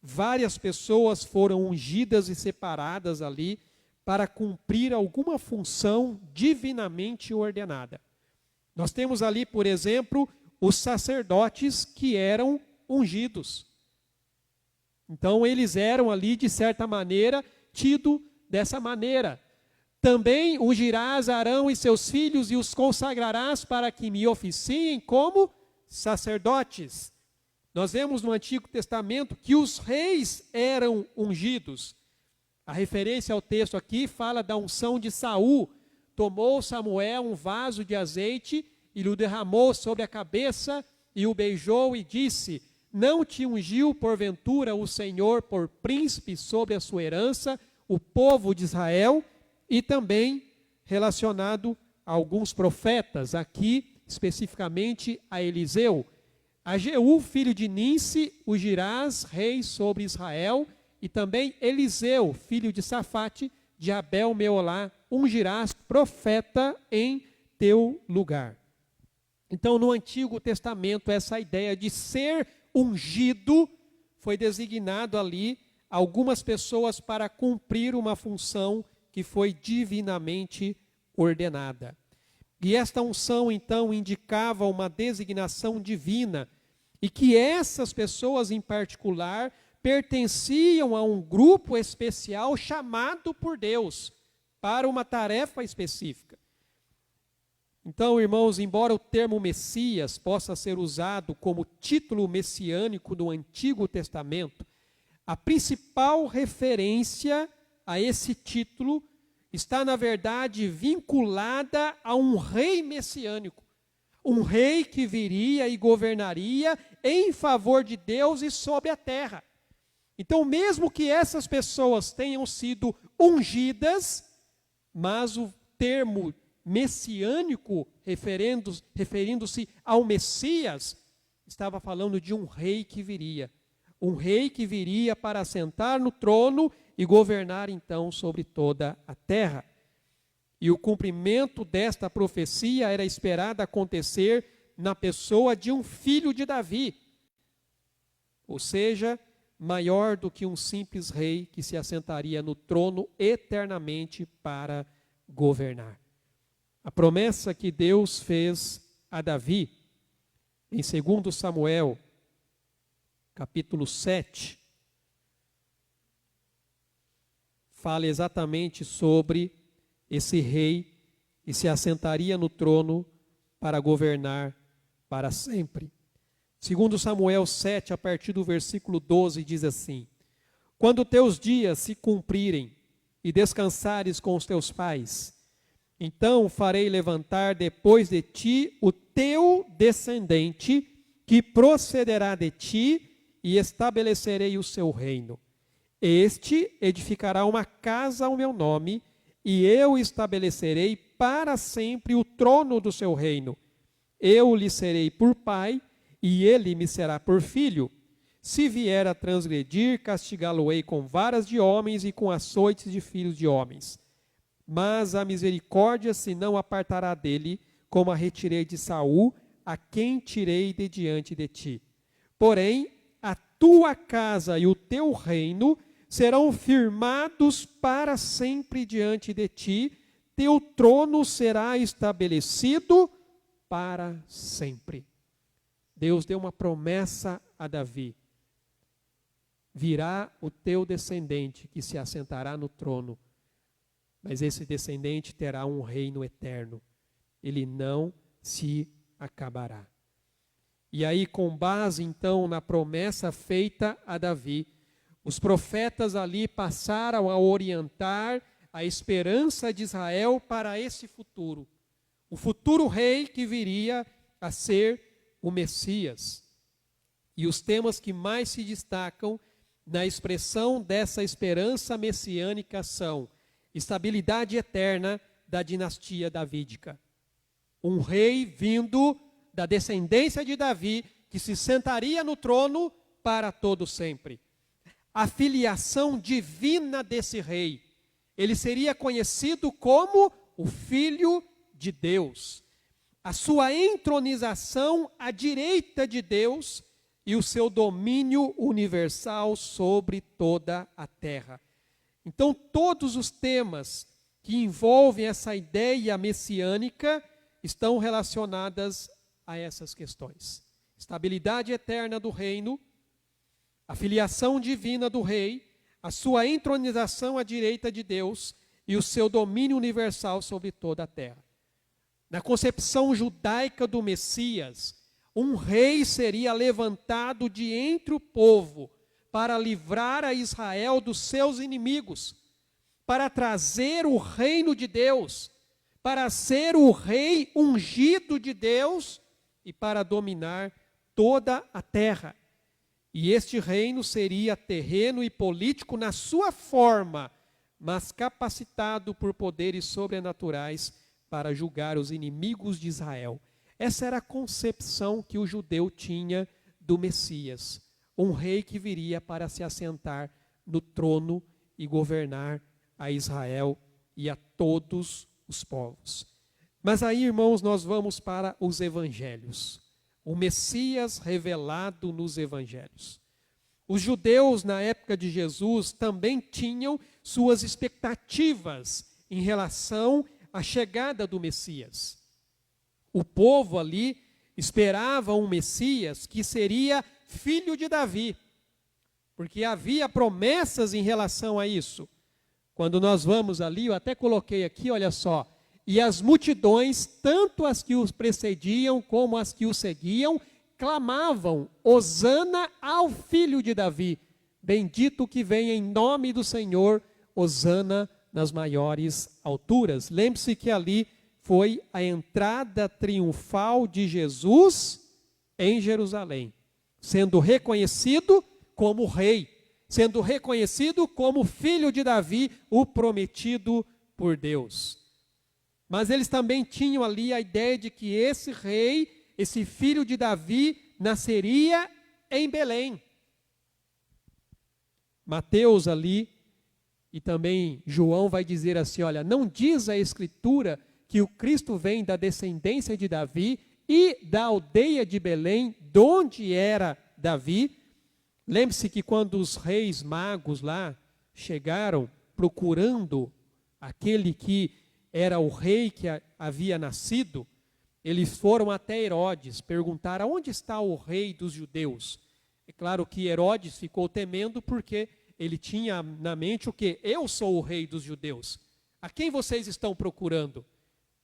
várias pessoas foram ungidas e separadas ali para cumprir alguma função divinamente ordenada. Nós temos ali, por exemplo, os sacerdotes que eram ungidos. Então, eles eram ali, de certa maneira, tidos dessa maneira. Também ungirás Arão e seus filhos e os consagrarás para que me oficiem como sacerdotes. Nós vemos no Antigo Testamento que os reis eram ungidos. A referência ao texto aqui fala da unção de Saul. Tomou Samuel um vaso de azeite e o derramou sobre a cabeça e o beijou e disse: não te ungiu porventura o Senhor por príncipe sobre a sua herança, o povo de Israel? E também relacionado a alguns profetas, aqui especificamente a Eliseu. A Jeú, filho de Ninsi, ungirás rei sobre Israel, e também Eliseu, filho de Safate, de Abel Meolá, ungirás profeta em teu lugar. Então, no Antigo Testamento, essa ideia de ser ungido foi designado ali algumas pessoas para cumprir uma função que foi divinamente ordenada. E esta unção, então, indicava uma designação divina, e que essas pessoas, em particular, pertenciam a um grupo especial chamado por Deus para uma tarefa específica. Então, irmãos, embora o termo Messias possa ser usado como título messiânico do Antigo Testamento, a principal referência a esse título está, na verdade, vinculada a um rei messiânico. Um rei que viria e governaria em favor de Deus e sobre a terra. Então, mesmo que essas pessoas tenham sido ungidas, mas o termo messiânico, referindo-se ao Messias, estava falando de um rei que viria. Um rei que viria para assentar no trono e governar então sobre toda a terra. E o cumprimento desta profecia era esperado acontecer na pessoa de um filho de Davi, ou seja, maior do que um simples rei que se assentaria no trono eternamente para governar. A promessa que Deus fez a Davi, em 2 Samuel, capítulo 7, fala exatamente sobre esse rei que se assentaria no trono para governar para sempre. 2 Samuel 7, a partir do versículo 12, diz assim: Quando teus dias se cumprirem e descansares com os teus pais, então farei levantar depois de ti o teu descendente, que procederá de ti, e estabelecerei o seu reino. Este edificará uma casa ao meu nome, e eu estabelecerei para sempre o trono do seu reino. Eu lhe serei por pai, e ele me será por filho. Se vier a transgredir, castigá-lo-ei com varas de homens e com açoites de filhos de homens. Mas a misericórdia se não apartará dele, como a retirei de Saul, a quem tirei de diante de ti. Porém, a tua casa e o teu reino serão firmados para sempre diante de ti, teu trono será estabelecido para sempre. Deus deu uma promessa a Davi: virá o teu descendente que se assentará no trono, mas esse descendente terá um reino eterno, ele não se acabará. E aí, com base então na promessa feita a Davi, os profetas ali passaram a orientar a esperança de Israel para esse futuro. O futuro rei que viria a ser o Messias. E os temas que mais se destacam na expressão dessa esperança messiânica são estabilidade eterna da dinastia davídica. Um rei vindo da descendência de Davi, que se sentaria no trono para todo sempre. A filiação divina desse rei. Ele seria conhecido como o Filho de Deus. A sua entronização à direita de Deus e o seu domínio universal sobre toda a terra. Então, todos os temas que envolvem essa ideia messiânica estão relacionadas a essas questões. Estabilidade eterna do reino, a filiação divina do rei, a sua entronização à direita de Deus e o seu domínio universal sobre toda a terra. Na concepção judaica do Messias, um rei seria levantado de entre o povo para livrar a Israel dos seus inimigos, para trazer o reino de Deus, para ser o rei ungido de Deus e para dominar toda a terra. E este reino seria terreno e político na sua forma, mas capacitado por poderes sobrenaturais para julgar os inimigos de Israel. Essa era a concepção que o judeu tinha do Messias. Um rei que viria para se assentar no trono e governar a Israel e a todos os povos. Mas aí, irmãos, nós vamos para os evangelhos. O Messias revelado nos evangelhos. Os judeus, na época de Jesus, também tinham suas expectativas em relação à chegada do Messias. O povo ali esperava um Messias que seria filho de Davi, porque havia promessas em relação a isso. Quando nós vamos ali, eu até coloquei aqui, olha só, e as multidões, tanto as que os precediam como as que os seguiam, clamavam, Hosana ao filho de Davi, bendito que vem em nome do Senhor, Hosana nas maiores alturas. Lembre-se que ali foi a entrada triunfal de Jesus em Jerusalém, sendo reconhecido como rei, sendo reconhecido como filho de Davi, o prometido por Deus. Mas eles também tinham ali a ideia de que esse rei, esse filho de Davi, nasceria em Belém. Mateus ali, e também João vai dizer assim, olha, não diz a Escritura que o Cristo vem da descendência de Davi e da aldeia de Belém, de onde era Davi. Lembre-se que quando os reis magos lá chegaram procurando aquele que era o rei que havia nascido, eles foram até Herodes perguntar aonde está o rei dos judeus. É claro que Herodes ficou temendo porque ele tinha na mente o quê? Eu sou o rei dos judeus. A quem vocês estão procurando?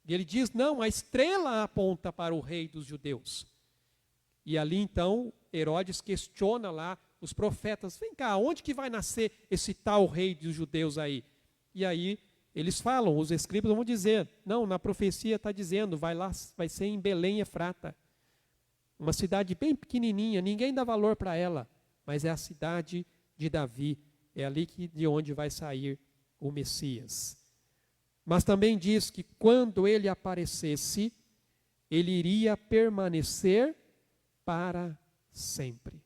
E ele diz, não, a estrela aponta para o rei dos judeus. E ali então Herodes questiona lá os profetas, vem cá, onde que vai nascer esse tal rei dos judeus aí? E aí eles falam, os escribas vão dizer, não, na profecia está dizendo, vai lá, vai ser em Belém Efrata. Uma cidade bem pequenininha, ninguém dá valor para ela, mas é a cidade de Davi, é ali de onde vai sair o Messias. Mas também diz que quando ele aparecesse, ele iria permanecer para sempre.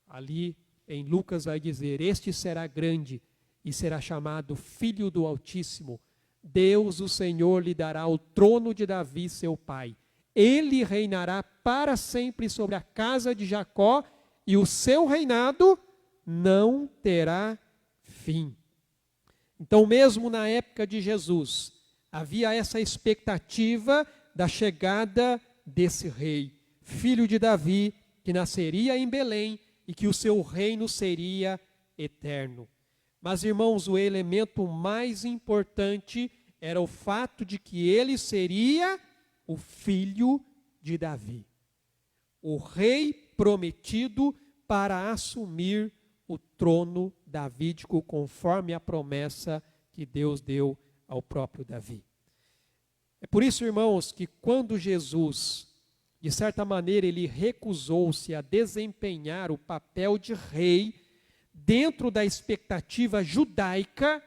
Ali em Lucas vai dizer, este será grande e será chamado Filho do Altíssimo. Deus, o Senhor, lhe dará o trono de Davi, seu pai. Ele reinará para sempre sobre a casa de Jacó e o seu reinado não terá fim. Então, mesmo na época de Jesus, havia essa expectativa da chegada desse rei, filho de Davi, que nasceria em Belém e que o seu reino seria eterno. Mas, irmãos, o elemento mais importante era o fato de que ele seria o filho de Davi, o rei prometido para assumir o trono davídico conforme a promessa que Deus deu ao próprio Davi. É por isso, irmãos, que quando Jesus, de certa maneira, ele recusou-se a desempenhar o papel de rei dentro da expectativa judaica,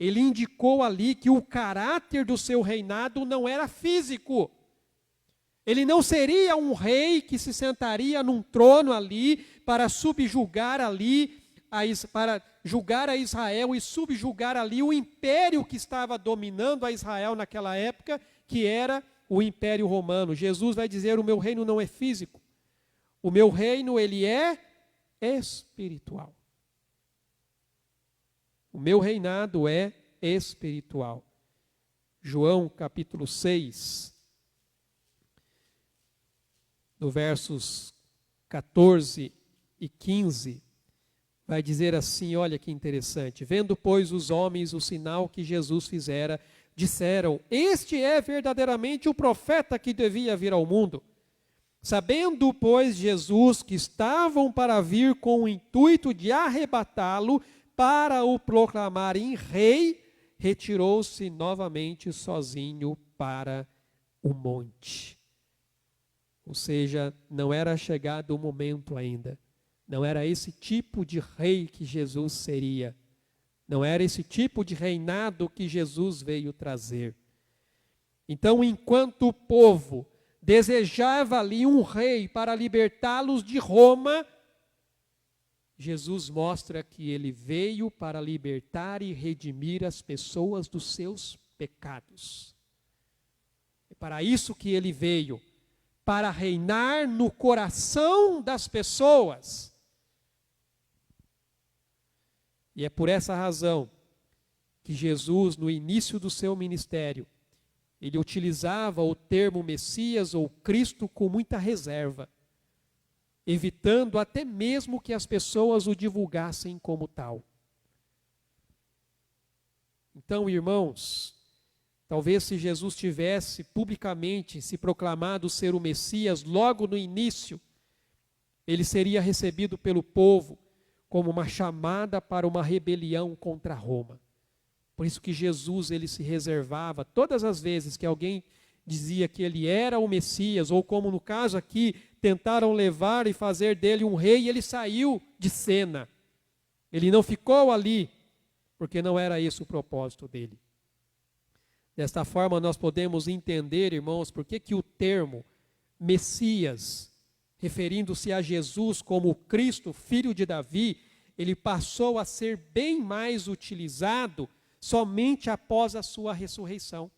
ele indicou ali que o caráter do seu reinado não era físico. Ele não seria um rei que se sentaria num trono ali para subjugar ali, para julgar a Israel e subjugar ali o império que estava dominando a Israel naquela época, que era o Império Romano. Jesus vai dizer, o meu reino não é físico. O meu reino, ele é espiritual. O meu reinado é espiritual. João capítulo 6, no versos 14 e 15, vai dizer assim, olha que interessante. Vendo, pois, os homens o sinal que Jesus fizera, disseram, este é verdadeiramente o profeta que devia vir ao mundo. Sabendo, pois, Jesus que estavam para vir com o intuito de arrebatá-lo, para o proclamarem rei, retirou-se novamente sozinho para o monte. Ou seja, não era chegado o momento ainda. Não era esse tipo de rei que Jesus seria. Não era esse tipo de reinado que Jesus veio trazer. Então, enquanto o povo desejava ali um rei para libertá-los de Roma, Jesus mostra que ele veio para libertar e redimir as pessoas dos seus pecados. É para isso que ele veio, para reinar no coração das pessoas, E é por essa razão que Jesus, no início do seu ministério, ele utilizava o termo Messias ou Cristo com muita reserva, evitando até mesmo que as pessoas o divulgassem como tal. Então, irmãos, talvez se Jesus tivesse publicamente se proclamado ser o Messias logo no início, ele seria recebido pelo povo como uma chamada para uma rebelião contra Roma. Por isso que Jesus ele se reservava todas as vezes que alguém dizia que ele era o Messias, ou como no caso aqui, tentaram levar e fazer dele um rei, ele saiu de cena. Ele não ficou ali, porque não era esse o propósito dele. Desta forma nós podemos entender, irmãos, por que o termo Messias, referindo-se a Jesus como Cristo, filho de Davi, ele passou a ser bem mais utilizado somente após a sua ressurreição.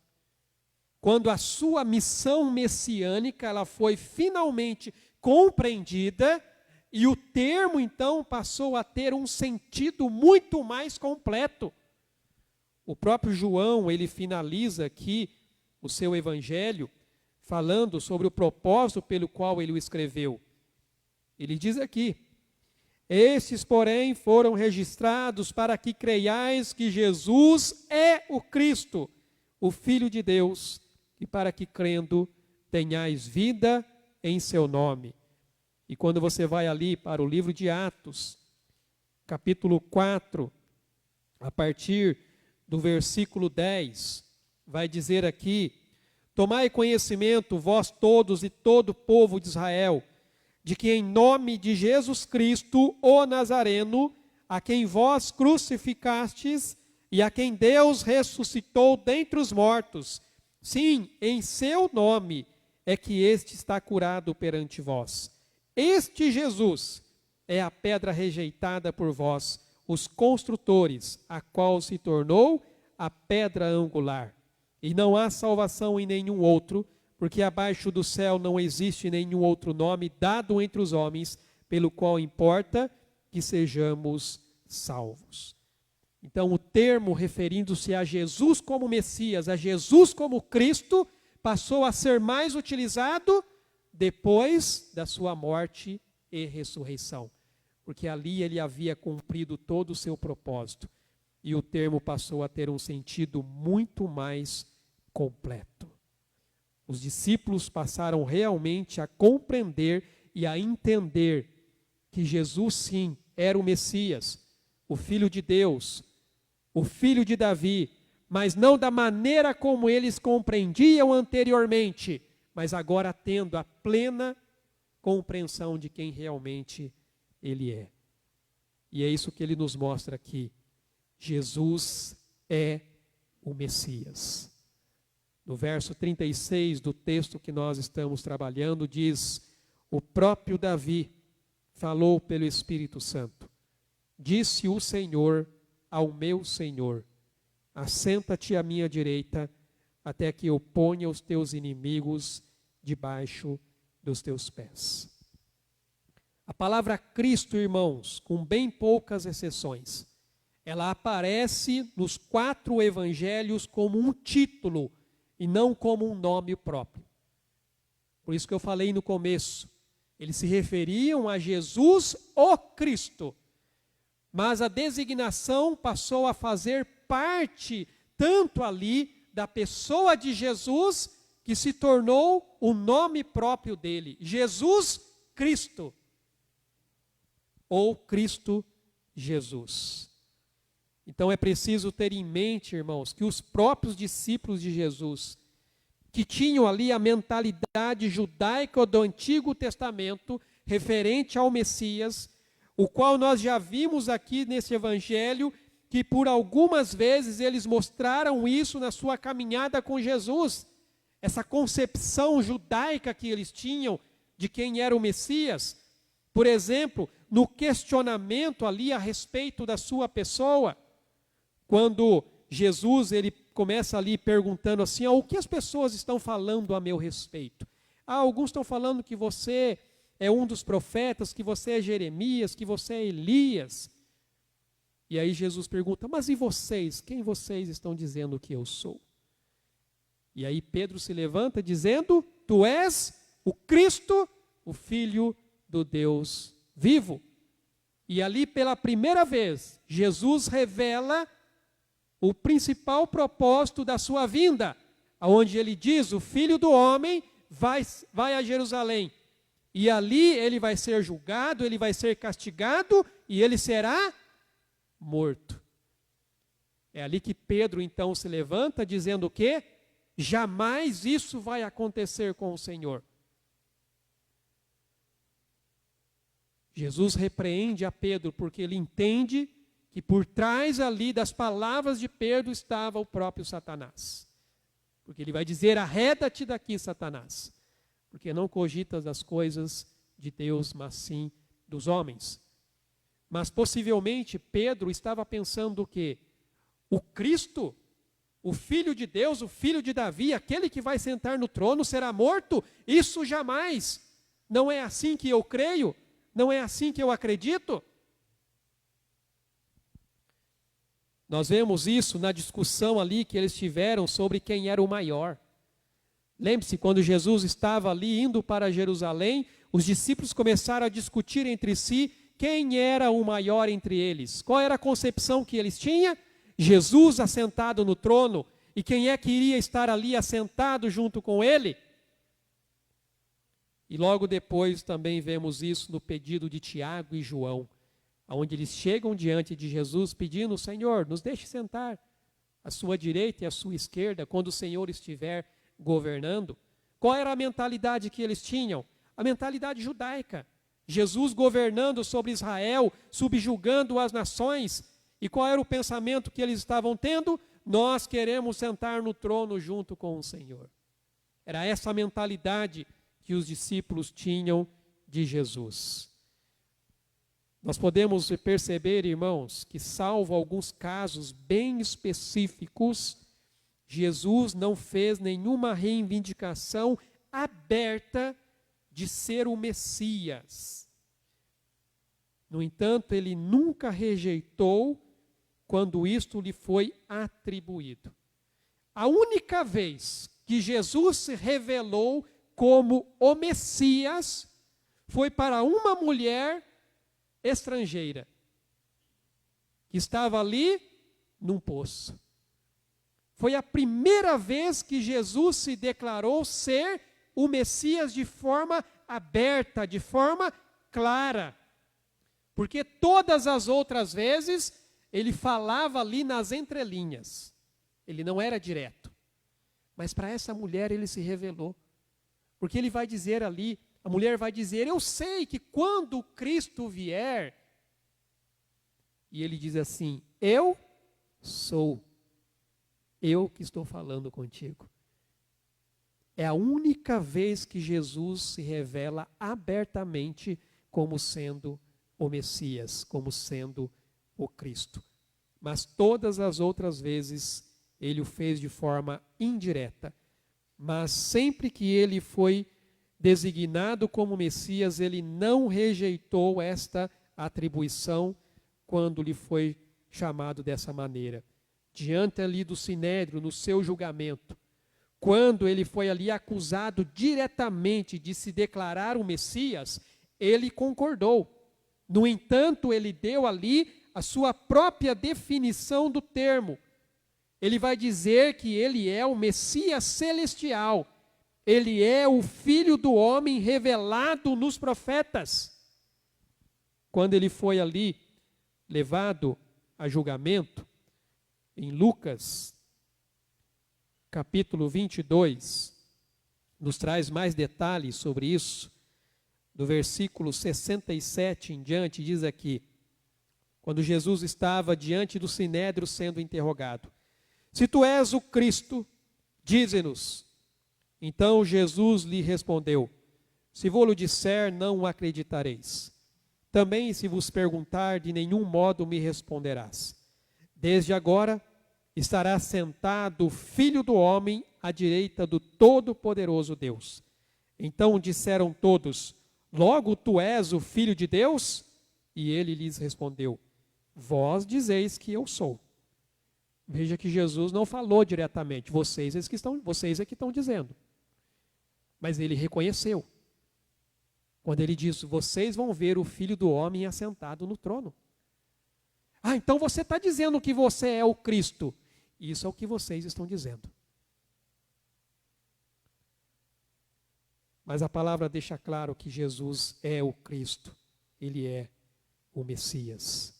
Quando a sua missão messiânica ela foi finalmente compreendida e o termo então passou a ter um sentido muito mais completo. O próprio João, ele finaliza aqui o seu evangelho falando sobre o propósito pelo qual ele o escreveu. Ele diz aqui: estes, porém, foram registrados para que creiais que Jesus é o Cristo, o Filho de Deus, e para que, crendo, tenhais vida em seu nome. E quando você vai ali para o livro de Atos, capítulo 4, a partir do versículo 10, vai dizer aqui: tomai conhecimento, vós todos e todo o povo de Israel, de que em nome de Jesus Cristo, o Nazareno, a quem vós crucificastes e a quem Deus ressuscitou dentre os mortos, sim, em seu nome é que este está curado perante vós. Este Jesus é a pedra rejeitada por vós, os construtores, a qual se tornou a pedra angular. E não há salvação em nenhum outro, porque abaixo do céu não existe nenhum outro nome dado entre os homens, pelo qual importa que sejamos salvos. Então, o termo referindo-se a Jesus como Messias, a Jesus como Cristo, passou a ser mais utilizado depois da sua morte e ressurreição, porque ali ele havia cumprido todo o seu propósito, e o termo passou a ter um sentido muito mais completo. Os discípulos passaram realmente a compreender e a entender que Jesus, sim, era o Messias, o Filho de Deus, o Filho de Davi, mas não da maneira como eles compreendiam anteriormente, mas agora tendo a plena compreensão de quem realmente Ele é. E é isso que Ele nos mostra aqui. Jesus é o Messias. No verso 36 do texto que nós estamos trabalhando, diz: o próprio Davi falou pelo Espírito Santo. Disse o Senhor ao meu Senhor: assenta-te à minha direita, até que eu ponha os teus inimigos debaixo dos teus pés. A palavra Cristo, irmãos, com bem poucas exceções, ela aparece nos 4 evangelhos como um título e não como um nome próprio. Por isso que eu falei no começo, eles se referiam a Jesus, o Cristo, mas a designação passou a fazer parte tanto ali da pessoa de Jesus, que se tornou o nome próprio dele, Jesus Cristo, ou Cristo Jesus. Então é preciso ter em mente, irmãos, que os próprios discípulos de Jesus, que tinham ali a mentalidade judaica do Antigo Testamento, referente ao Messias, o qual nós já vimos aqui nesse evangelho, que por algumas vezes eles mostraram isso na sua caminhada com Jesus, essa concepção judaica que eles tinham de quem era o Messias. Por exemplo, no questionamento ali a respeito da sua pessoa, quando Jesus ele começa ali perguntando assim: o que as pessoas estão falando a meu respeito? Alguns estão falando que você é um dos profetas, que você é Jeremias, que você é Elias. E aí Jesus pergunta, mas e vocês? Quem vocês estão dizendo que eu sou? E aí Pedro se levanta dizendo, tu és o Cristo, o Filho do Deus vivo. E ali pela primeira vez, Jesus revela o principal propósito da sua vinda, onde ele diz, o Filho do Homem vai a Jerusalém. E ali ele vai ser julgado, ele vai ser castigado e ele será morto. É ali que Pedro então se levanta dizendo o quê? Jamais isso vai acontecer com o Senhor. Jesus repreende a Pedro porque ele entende que por trás ali das palavras de Pedro estava o próprio Satanás. Porque ele vai dizer, arreda-te daqui, Satanás, porque não cogitas as coisas de Deus, mas sim dos homens. Mas possivelmente Pedro estava pensando o quê? O Cristo, o Filho de Deus, o Filho de Davi, aquele que vai sentar no trono será morto? Isso jamais! Não é assim que eu creio? Não é assim que eu acredito? Nós vemos isso na discussão ali que eles tiveram sobre quem era o maior. Lembre-se, quando Jesus estava ali indo para Jerusalém, os discípulos começaram a discutir entre si quem era o maior entre eles. Qual era a concepção que eles tinham? Jesus assentado no trono. E quem é que iria estar ali assentado junto com ele? E logo depois também vemos isso no pedido de Tiago e João, onde eles chegam diante de Jesus pedindo, Senhor, nos deixe sentar à sua direita e à sua esquerda quando o Senhor estiver governando. Qual era a mentalidade que eles tinham? A mentalidade judaica. Jesus governando sobre Israel, subjugando as nações. E qual era o pensamento que eles estavam tendo? Nós queremos sentar no trono junto com o Senhor. Era essa a mentalidade que os discípulos tinham de Jesus. Nós podemos perceber, irmãos, que salvo alguns casos bem específicos, Jesus não fez nenhuma reivindicação aberta de ser o Messias. No entanto, ele nunca rejeitou quando isto lhe foi atribuído. A única vez que Jesus se revelou como o Messias foi para uma mulher estrangeira que estava ali num poço. Foi a primeira vez que Jesus se declarou ser o Messias de forma aberta, de forma clara. Porque todas as outras vezes ele falava ali nas entrelinhas. Ele não era direto. Mas para essa mulher ele se revelou. Porque ele vai dizer ali, a mulher vai dizer, eu sei que quando Cristo vier, e ele diz assim, eu sou, eu que estou falando contigo. É a única vez que Jesus se revela abertamente como sendo o Messias, como sendo o Cristo. Mas todas as outras vezes ele o fez de forma indireta. Mas sempre que ele foi designado como Messias, ele não rejeitou esta atribuição quando lhe foi chamado dessa maneira. Diante ali do Sinédrio, no seu julgamento, quando ele foi ali acusado diretamente de se declarar o Messias, ele concordou. No entanto, ele deu ali a sua própria definição do termo. Ele vai dizer que ele é o Messias celestial. Ele é o Filho do Homem revelado nos profetas. Quando ele foi ali levado a julgamento, em Lucas, capítulo 22, nos traz mais detalhes sobre isso. Do versículo 67 em diante, diz aqui, quando Jesus estava diante do Sinédrio sendo interrogado, se tu és o Cristo, dize-nos. Então Jesus lhe respondeu, se vou-lo disser, não o acreditareis. Também se vos perguntar, de nenhum modo me responderás. Desde agora estará sentado o Filho do Homem à direita do Todo-Poderoso Deus. Então disseram todos, logo tu és o Filho de Deus? E ele lhes respondeu, vós dizeis que eu sou. Veja que Jesus não falou diretamente, vocês é que estão dizendo. Mas ele reconheceu. Quando ele disse, vocês vão ver o Filho do Homem assentado no trono. Ah, então você está dizendo que você é o Cristo. Isso é o que vocês estão dizendo. Mas a palavra deixa claro que Jesus é o Cristo. Ele é o Messias,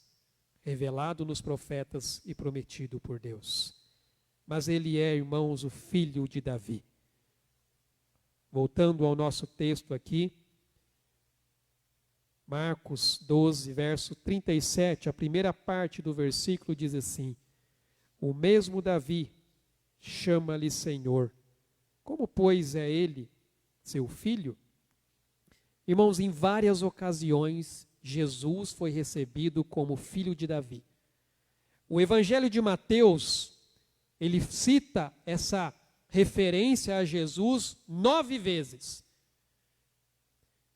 revelado nos profetas e prometido por Deus. Mas ele é, irmãos, o filho de Davi. Voltando ao nosso texto aqui, Marcos 12, verso 37, a primeira parte do versículo diz assim: o mesmo Davi chama-lhe Senhor. Como, pois, é ele seu filho? Irmãos, em várias ocasiões, Jesus foi recebido como filho de Davi. O Evangelho de Mateus, ele cita essa referência a Jesus 9 vezes.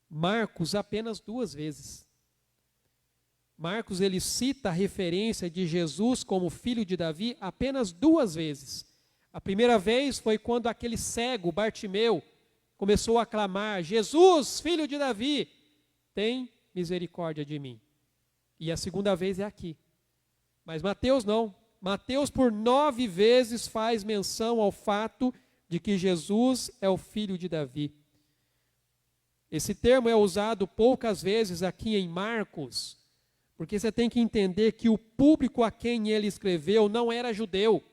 Marcos apenas 2 vezes. Marcos, ele cita a referência de Jesus como filho de Davi apenas 2 vezes. A primeira vez foi quando aquele cego, Bartimeu, começou a clamar, Jesus, filho de Davi, tem misericórdia de mim. E a segunda vez é aqui. Mas Mateus não. Mateus por 9 vezes faz menção ao fato de que Jesus é o filho de Davi. Esse termo é usado poucas vezes aqui em Marcos, porque você tem que entender que o público a quem ele escreveu não era judeu,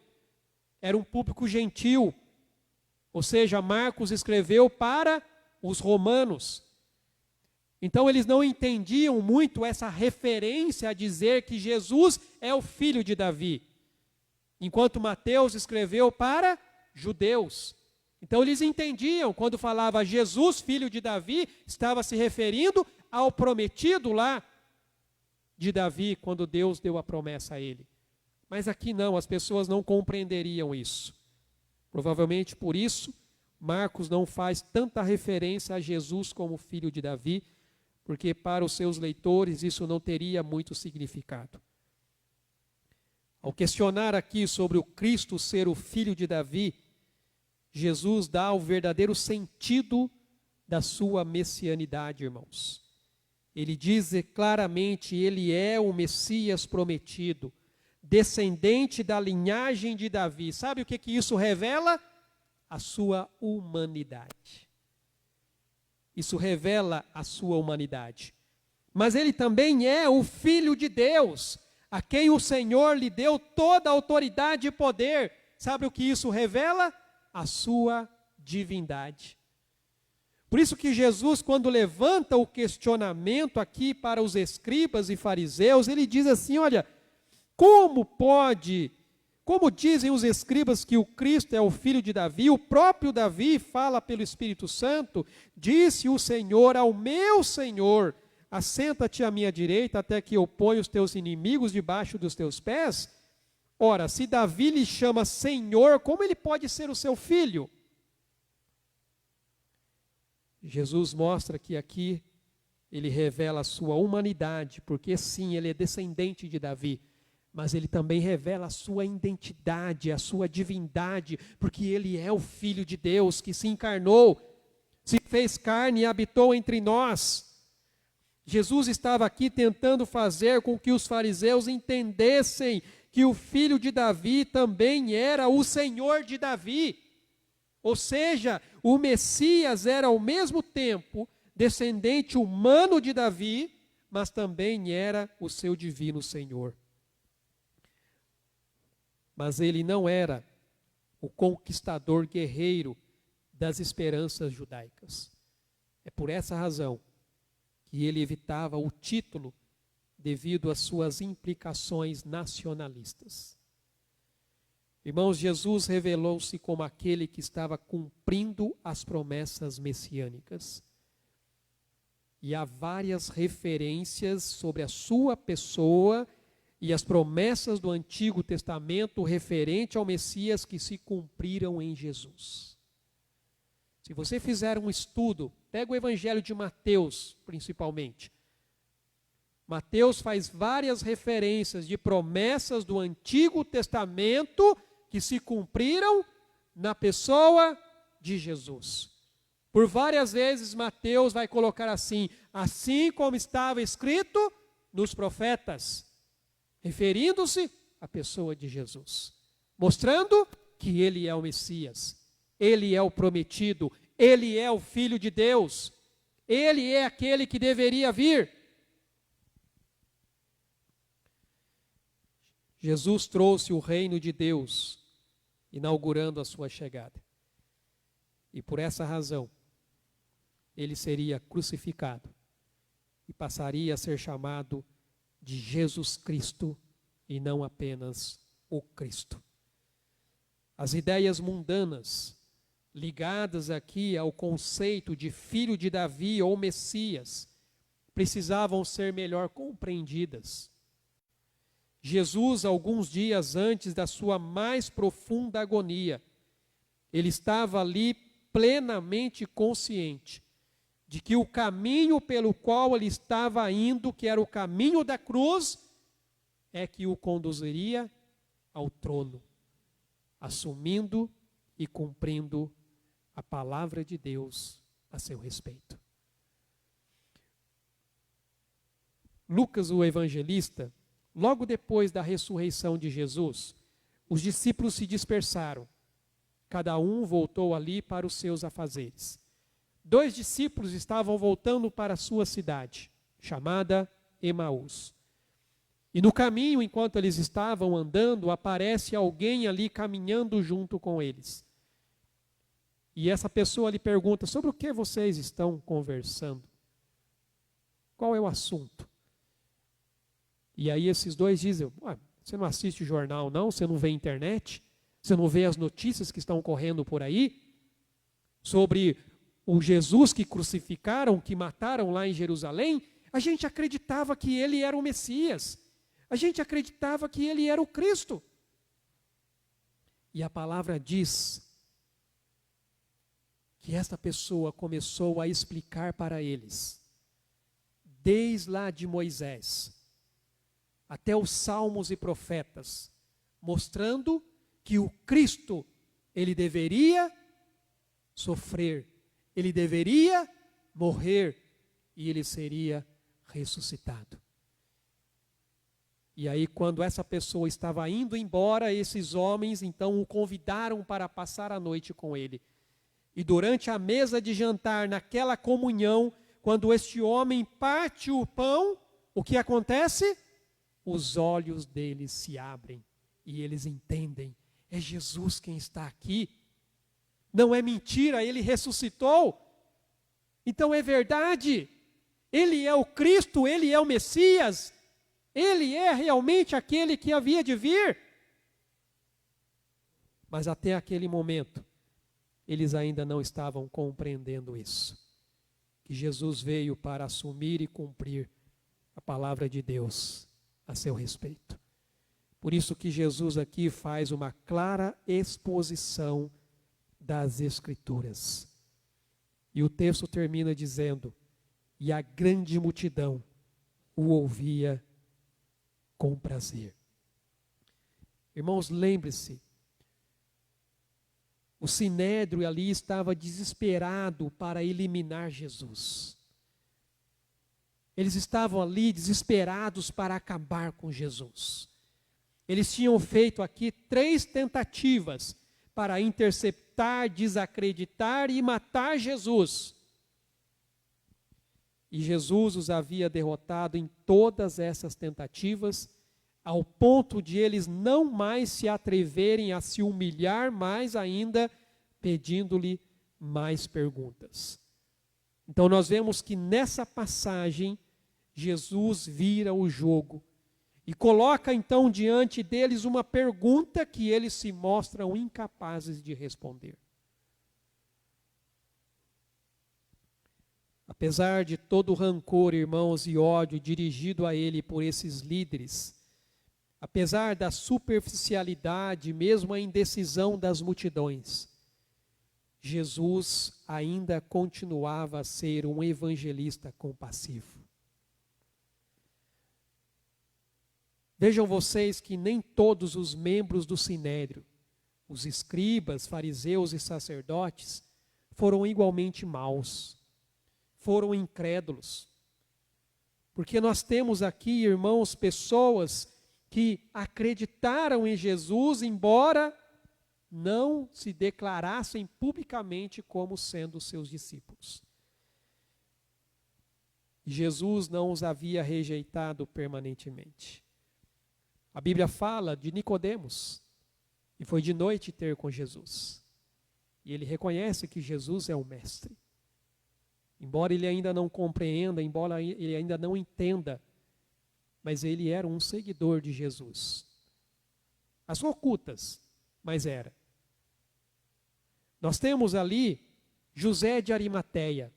era um público gentil. Ou seja, Marcos escreveu para os romanos. Então eles não entendiam muito essa referência a dizer que Jesus é o filho de Davi. Enquanto Mateus escreveu para judeus. Então eles entendiam, quando falava Jesus, filho de Davi, estava se referindo ao prometido lá de Davi, quando Deus deu a promessa a ele. Mas aqui não, as pessoas não compreenderiam isso. Provavelmente por isso, Marcos não faz tanta referência a Jesus como filho de Davi, porque para os seus leitores isso não teria muito significado. Ao questionar aqui sobre o Cristo ser o filho de Davi, Jesus dá o verdadeiro sentido da sua messianidade, irmãos. Ele diz claramente, ele é o Messias prometido, descendente da linhagem de Davi. Sabe o que isso revela? A sua humanidade. Isso revela a sua humanidade. Mas ele também é o Filho de Deus, a quem o Senhor lhe deu toda a autoridade e poder. Sabe o que isso revela? A sua divindade. Por isso que Jesus, quando levanta o questionamento aqui para os escribas e fariseus, ele diz assim, olha, como dizem os escribas que o Cristo é o filho de Davi, o próprio Davi fala pelo Espírito Santo, disse o Senhor ao meu Senhor, assenta-te à minha direita até que eu ponha os teus inimigos debaixo dos teus pés. Ora, se Davi lhe chama Senhor, como ele pode ser o seu filho? Jesus mostra que aqui ele revela a sua humanidade, porque sim, ele é descendente de Davi, mas ele também revela a sua identidade, a sua divindade, porque ele é o Filho de Deus que se encarnou, se fez carne e habitou entre nós. Jesus estava aqui tentando fazer com que os fariseus entendessem que o filho de Davi também era o Senhor de Davi. Ou seja, o Messias era ao mesmo tempo descendente humano de Davi, mas também era o seu divino Senhor. Mas ele não era o conquistador guerreiro das esperanças judaicas. É por essa razão que ele evitava o título devido às suas implicações nacionalistas. Irmãos, Jesus revelou-se como aquele que estava cumprindo as promessas messiânicas. E há várias referências sobre a sua pessoa e as promessas do Antigo Testamento referente ao Messias que se cumpriram em Jesus. Se você fizer um estudo, pega o Evangelho de Mateus, principalmente. Mateus faz várias referências de promessas do Antigo Testamento que se cumpriram na pessoa de Jesus. Por várias vezes Mateus vai colocar assim como estava escrito nos profetas, referindo-se à pessoa de Jesus, mostrando que ele é o Messias, ele é o prometido, ele é o Filho de Deus, ele é aquele que deveria vir. Jesus trouxe o reino de Deus, inaugurando a sua chegada. E por essa razão, ele seria crucificado e passaria a ser chamado de Jesus Cristo e não apenas o Cristo. As ideias mundanas ligadas aqui ao conceito de filho de Davi ou Messias precisavam ser melhor compreendidas. Jesus, alguns dias antes da sua mais profunda agonia, ele estava ali plenamente consciente de que o caminho pelo qual ele estava indo, que era o caminho da cruz, é que o conduziria ao trono, assumindo e cumprindo a palavra de Deus a seu respeito. Lucas, o evangelista, logo depois da ressurreição de Jesus, os discípulos se dispersaram. Cada um voltou ali para os seus afazeres. 2 discípulos estavam voltando para a sua cidade, chamada Emaús. E no caminho, enquanto eles estavam andando, aparece alguém ali caminhando junto com eles. E essa pessoa lhe pergunta: sobre o que vocês estão conversando? Qual é o assunto? E aí esses dois dizem: você não assiste jornal não? Você não vê internet? Você não vê as notícias que estão correndo por aí? Sobre o Jesus que crucificaram, que mataram lá em Jerusalém? A gente acreditava que ele era o Messias. A gente acreditava que ele era o Cristo. E a palavra diz que esta pessoa começou a explicar para eles, desde lá de Moisés até os Salmos e Profetas, mostrando que o Cristo, ele deveria sofrer, ele deveria morrer e ele seria ressuscitado. E aí, quando essa pessoa estava indo embora, esses homens então o convidaram para passar a noite com ele. E durante a mesa de jantar, naquela comunhão, quando este homem parte o pão, o que acontece? Os olhos deles se abrem e eles entendem: é Jesus quem está aqui. Não é mentira, ele ressuscitou. Então é verdade. Ele é o Cristo, ele é o Messias. Ele é realmente aquele que havia de vir. Mas até aquele momento, eles ainda não estavam compreendendo isso. Que Jesus veio para assumir e cumprir a palavra de Deus a seu respeito. Por isso que Jesus aqui faz uma clara exposição das Escrituras. E o texto termina dizendo: e a grande multidão o ouvia com prazer. Irmãos, lembre-se, o sinédrio ali estava desesperado para eliminar Jesus. Eles estavam ali desesperados para acabar com Jesus. Eles tinham feito aqui 3 tentativas para interceptar, desacreditar e matar Jesus. E Jesus os havia derrotado em todas essas tentativas, ao ponto de eles não mais se atreverem a se humilhar mais ainda, pedindo-lhe mais perguntas. Então nós vemos que nessa passagem, Jesus vira o jogo e coloca então diante deles uma pergunta que eles se mostram incapazes de responder. Apesar de todo o rancor, irmãos, e ódio dirigido a ele por esses líderes, apesar da superficialidade, mesmo a indecisão das multidões, Jesus ainda continuava a ser um evangelista compassivo. Vejam vocês que nem todos os membros do sinédrio, os escribas, fariseus e sacerdotes, foram igualmente maus, foram incrédulos. Porque nós temos aqui, irmãos, pessoas que acreditaram em Jesus, embora não se declarassem publicamente como sendo seus discípulos. Jesus não os havia rejeitado permanentemente. A Bíblia fala de Nicodemos, e foi de noite ter com Jesus. E ele reconhece que Jesus é o mestre. Embora ele ainda não compreenda, embora ele ainda não entenda, mas ele era um seguidor de Jesus. As ocultas, mas era. Nós temos ali José de Arimateia,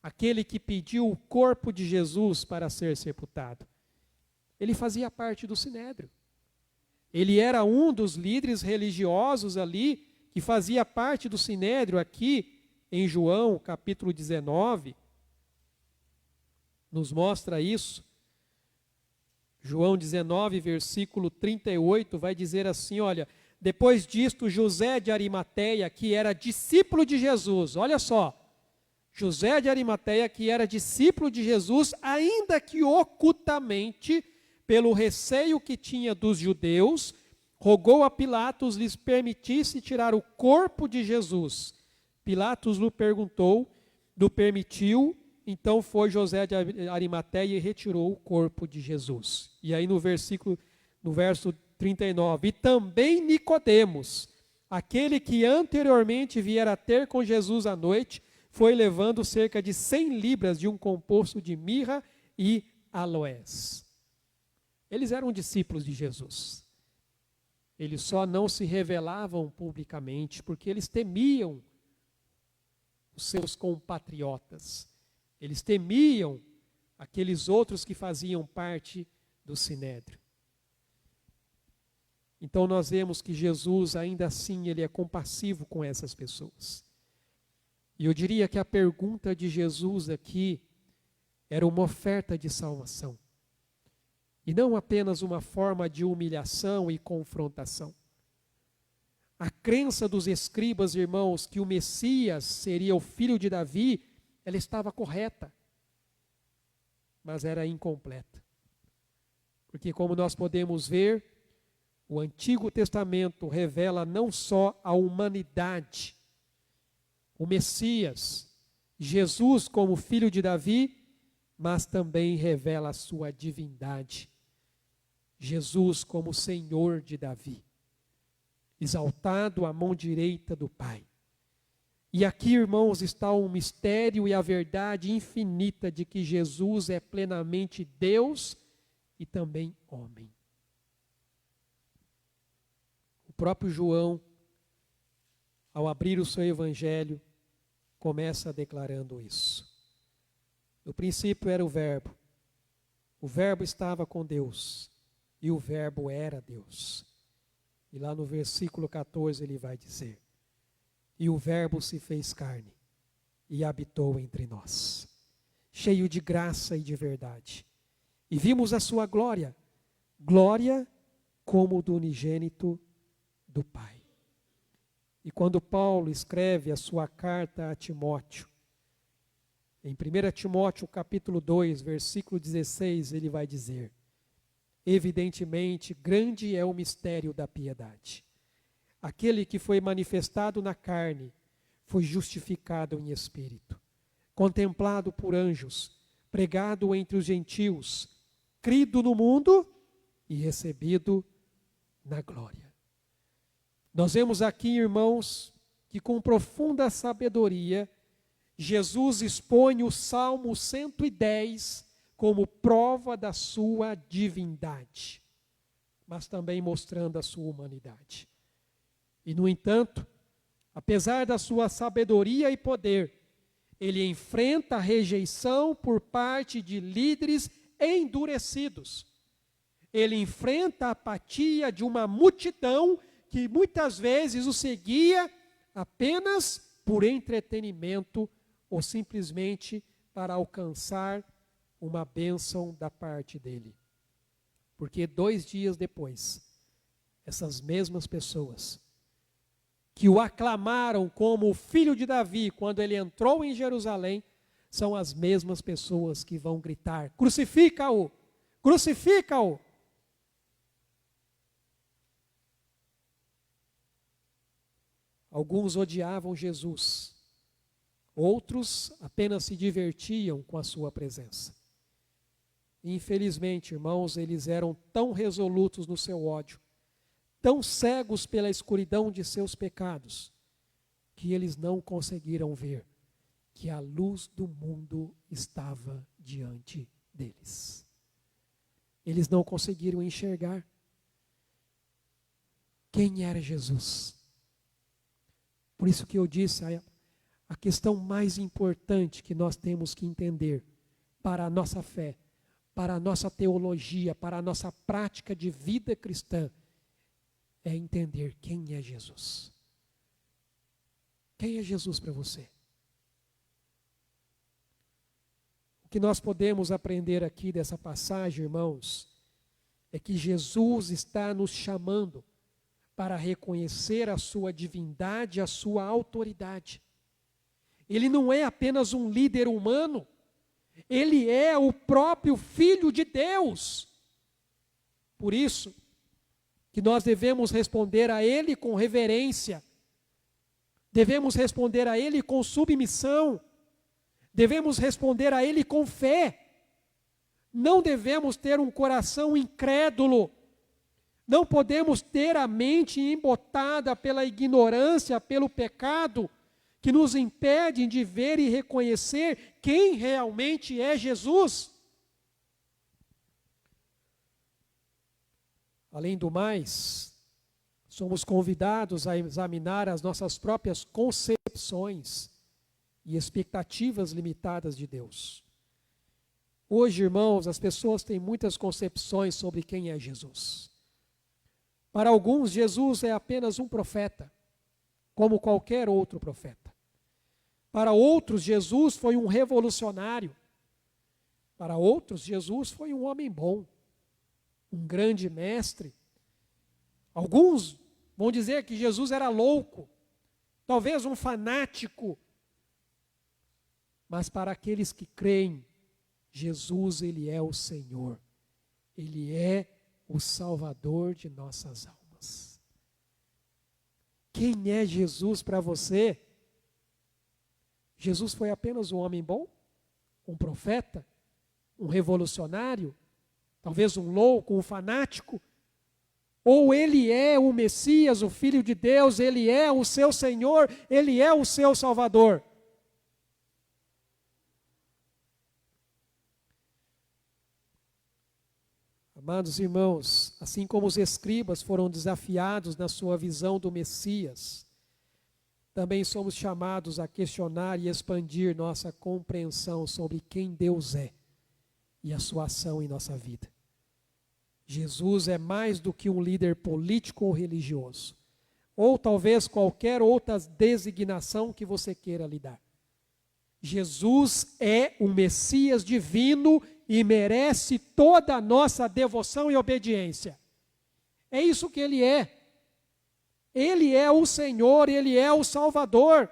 aquele que pediu o corpo de Jesus para ser sepultado. Ele fazia parte do sinédrio. Ele era um dos líderes religiosos ali, que fazia parte do sinédrio aqui em João, capítulo 19, nos mostra isso. João 19, versículo 38, vai dizer assim, olha, depois disto, José de Arimateia, que era discípulo de Jesus, olha só, José de Arimateia, que era discípulo de Jesus, ainda que ocultamente, pelo receio que tinha dos judeus, rogou a Pilatos lhes permitisse tirar o corpo de Jesus. Pilatos lhe perguntou, lhe permitiu, então foi José de Arimateia e retirou o corpo de Jesus. E aí no verso 39, e também Nicodemos, aquele que anteriormente viera ter com Jesus à noite, foi levando cerca de 100 libras de um composto de mirra e aloés. Eles eram discípulos de Jesus. Eles só não se revelavam publicamente porque eles temiam os seus compatriotas. Eles temiam aqueles outros que faziam parte do sinédrio. Então nós vemos que Jesus, ainda assim, ele é compassivo com essas pessoas. E eu diria que a pergunta de Jesus aqui era uma oferta de salvação. E não apenas uma forma de humilhação e confrontação. A crença dos escribas, irmãos, que o Messias seria o filho de Davi, ela estava correta, mas era incompleta. Porque como nós podemos ver, o Antigo Testamento revela não só a humanidade, o Messias, Jesus como filho de Davi, mas também revela a sua divindade. Jesus como Senhor de Davi, exaltado à mão direita do Pai. E aqui, irmãos, está o mistério e a verdade infinita de que Jesus é plenamente Deus e também homem. O próprio João, ao abrir o seu evangelho, começa declarando isso. No princípio era o Verbo estava com Deus, e o Verbo era Deus. E lá no versículo 14 ele vai dizer, e o Verbo se fez carne, e habitou entre nós, cheio de graça e de verdade. E vimos a sua glória, glória como do unigênito do Pai. E quando Paulo escreve a sua carta a Timóteo, em 1 Timóteo capítulo 2, versículo 16, ele vai dizer, evidentemente, grande é o mistério da piedade. Aquele que foi manifestado na carne, foi justificado em espírito, contemplado por anjos, pregado entre os gentios, crido no mundo e recebido na glória. Nós vemos aqui, irmãos, que com profunda sabedoria, Jesus expõe o Salmo 110 como prova da sua divindade, mas também mostrando a sua humanidade. E, no entanto, apesar da sua sabedoria e poder, ele enfrenta a rejeição por parte de líderes endurecidos. Ele enfrenta a apatia de uma multidão que muitas vezes o seguia apenas por entretenimento ou simplesmente para alcançar uma bênção da parte dele. Porque 2 dias depois, essas mesmas pessoas que o aclamaram como o filho de Davi quando ele entrou em Jerusalém, são as mesmas pessoas que vão gritar: crucifica-o! Crucifica-o! Alguns odiavam Jesus, outros apenas se divertiam com a sua presença. Infelizmente, irmãos, eles eram tão resolutos no seu ódio, tão cegos pela escuridão de seus pecados, que eles não conseguiram ver que a luz do mundo estava diante deles. Eles não conseguiram enxergar quem era Jesus. Por isso que eu disse, a questão mais importante que nós temos que entender para a nossa fé, para a nossa teologia, para a nossa prática de vida cristã, é entender quem é Jesus. Quem é Jesus para você? O que nós podemos aprender aqui dessa passagem, irmãos, é que Jesus está nos chamando para reconhecer a sua divindade, a sua autoridade. Ele não é apenas um líder humano, ele é o próprio Filho de Deus. Por isso que nós devemos responder a Ele com reverência, devemos responder a Ele com submissão, devemos responder a Ele com fé. Não devemos ter um coração incrédulo, não podemos ter a mente embotada pela ignorância, pelo pecado, que nos impedem de ver e reconhecer quem realmente é Jesus. Além do mais, somos convidados a examinar as nossas próprias concepções e expectativas limitadas de Deus. Hoje, irmãos, as pessoas têm muitas concepções sobre quem é Jesus. Para alguns, Jesus é apenas um profeta, como qualquer outro profeta. Para outros, Jesus foi um revolucionário. Para outros, Jesus foi um homem bom, um grande mestre. Alguns vão dizer que Jesus era louco, talvez um fanático. Mas para aqueles que creem, Jesus, Ele é o Senhor. Ele é o Salvador de nossas almas. Quem é Jesus para você? Jesus foi apenas um homem bom? Um profeta? Um revolucionário? Talvez um louco, um fanático? Ou Ele é o Messias, o Filho de Deus, Ele é o seu Senhor, Ele é o seu Salvador? Amados irmãos, assim como os escribas foram desafiados na sua visão do Messias, também somos chamados a questionar e expandir nossa compreensão sobre quem Deus é e a sua ação em nossa vida. Jesus é mais do que um líder político ou religioso, ou talvez qualquer outra designação que você queira lhe dar. Jesus é um Messias divino e merece toda a nossa devoção e obediência. É isso que Ele é. Ele é o Senhor, Ele é o Salvador.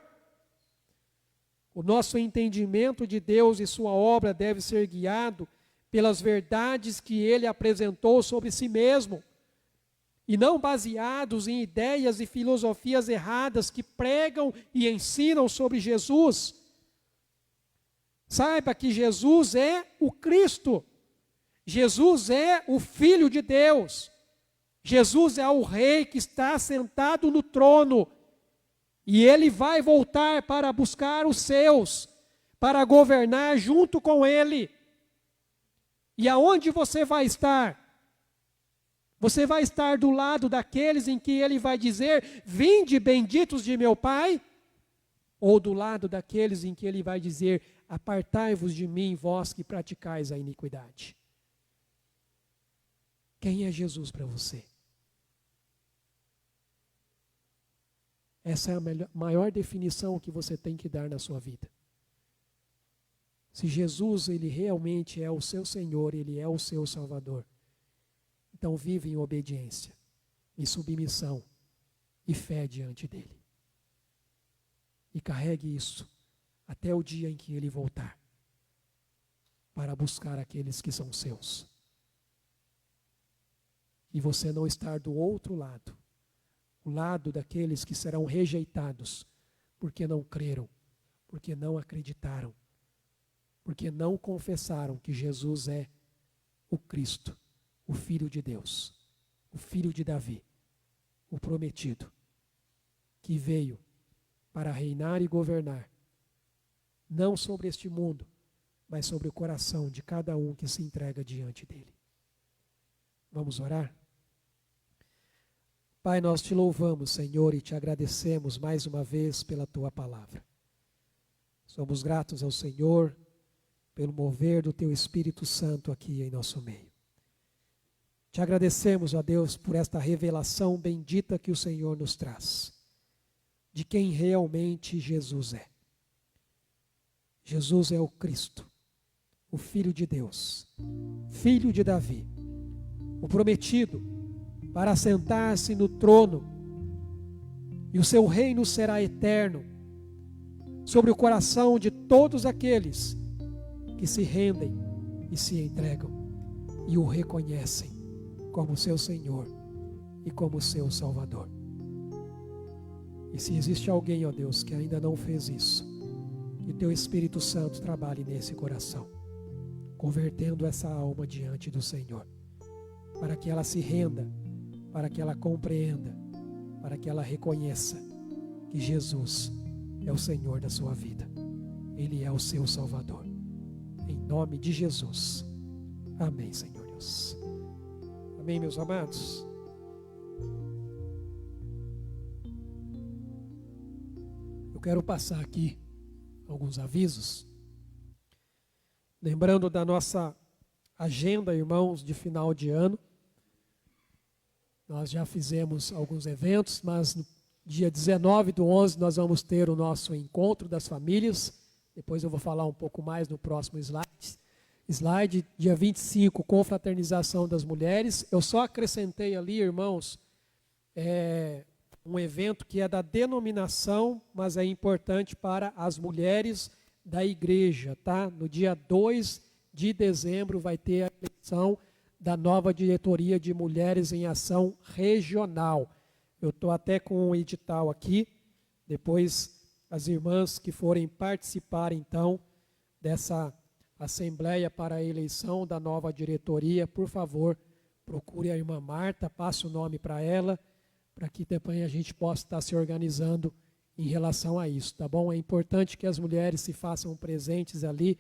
O nosso entendimento de Deus e sua obra deve ser guiado pelas verdades que Ele apresentou sobre si mesmo, e não baseados em ideias e filosofias erradas que pregam e ensinam sobre Jesus. Saiba que Jesus é o Cristo, Jesus é o Filho de Deus, Jesus é o Rei que está sentado no trono, e Ele vai voltar para buscar os seus, para governar junto com Ele. E aonde você vai estar? Você vai estar do lado daqueles em que Ele vai dizer: vinde benditos de meu Pai? Ou do lado daqueles em que Ele vai dizer: apartai-vos de mim, vós que praticais a iniquidade? Quem é Jesus para você? Essa é a maior definição que você tem que dar na sua vida. Se Jesus, Ele realmente é o seu Senhor, Ele é o seu Salvador, então vive em obediência, em submissão e fé diante dele. E carregue isso até o dia em que ele voltar, para buscar aqueles que são seus. E você não estar do outro lado, o lado daqueles que serão rejeitados, porque não creram, porque não acreditaram, porque não confessaram que Jesus é o Cristo, o Filho de Deus, o Filho de Davi, o prometido, que veio para reinar e governar, não sobre este mundo, mas sobre o coração de cada um que se entrega diante dele. Vamos orar? Pai, nós te louvamos, Senhor, e te agradecemos mais uma vez pela tua palavra. Somos gratos ao Senhor pelo mover do teu Espírito Santo aqui em nosso meio. Te agradecemos, ó Deus, por esta revelação bendita que o Senhor nos traz, de quem realmente Jesus é. Jesus é o Cristo, o Filho de Deus, Filho de Davi, o prometido para assentar-se no trono, e o seu reino será eterno, sobre o coração de todos aqueles que se rendem e se entregam e o reconhecem como seu Senhor e como seu Salvador. E se existe alguém, ó Deus, que ainda não fez isso, que o teu Espírito Santo trabalhe nesse coração, convertendo essa alma diante do Senhor, para que ela se renda, para que ela compreenda, para que ela reconheça que Jesus é o Senhor da sua vida. Ele é o seu Salvador. Em nome de Jesus. Amém, Senhor Deus. Amém, meus amados. Eu quero passar aqui alguns avisos. Lembrando da nossa agenda, irmãos, de final de ano. Nós já fizemos alguns eventos, mas no dia 19/11 nós vamos ter o nosso encontro das famílias. Depois eu vou falar um pouco mais no próximo slide. Dia 25, confraternização das mulheres. Eu só acrescentei ali, irmãos, um evento que é da denominação, mas é importante para as mulheres da igreja, tá? No dia 2 de dezembro vai ter a eleição da nova diretoria de Mulheres em Ação Regional. Eu estou até com um edital aqui, depois as irmãs que forem participar então dessa assembleia para a eleição da nova diretoria, por favor, procure a irmã Marta, passe o nome para ela, para que depois a gente possa estar se organizando em relação a isso, tá bom? É importante que as mulheres se façam presentes ali,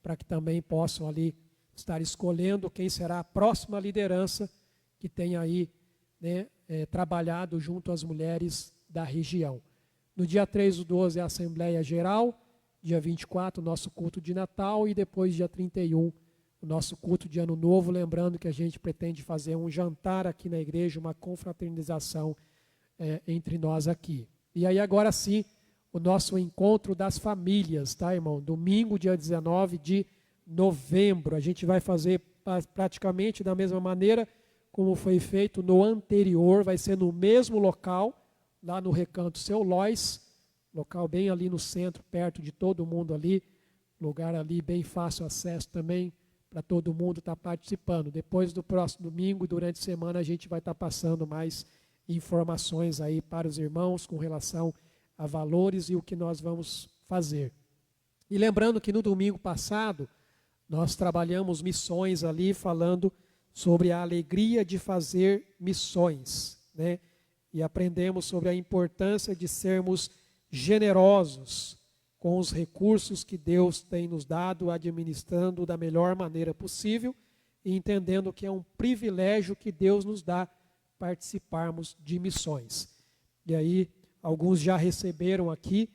para que também possam ali estar escolhendo quem será a próxima liderança que tem aí, né, trabalhado junto às mulheres da região. No dia 3/12 é a Assembleia Geral, dia 24 o nosso culto de Natal e depois dia 31 o nosso culto de Ano Novo, lembrando que a gente pretende fazer um jantar aqui na igreja, uma confraternização entre nós aqui. E aí agora sim, o nosso encontro das famílias, tá, irmão? Domingo, dia 19 de novembro. A gente vai fazer praticamente da mesma maneira como foi feito no anterior, vai ser no mesmo local, lá no Recanto Seu Lois, local bem ali no centro, perto de todo mundo ali, lugar ali bem fácil acesso também, para todo mundo estar participando. Depois do próximo domingo, durante a semana, a gente vai estar passando mais informações aí para os irmãos com relação a valores e o que nós vamos fazer. E lembrando que no domingo passado, nós trabalhamos missões ali, falando sobre a alegria de fazer missões, né? E aprendemos sobre a importância de sermos generosos com os recursos que Deus tem nos dado, administrando da melhor maneira possível e entendendo que é um privilégio que Deus nos dá participarmos de missões. E aí, alguns já receberam aqui,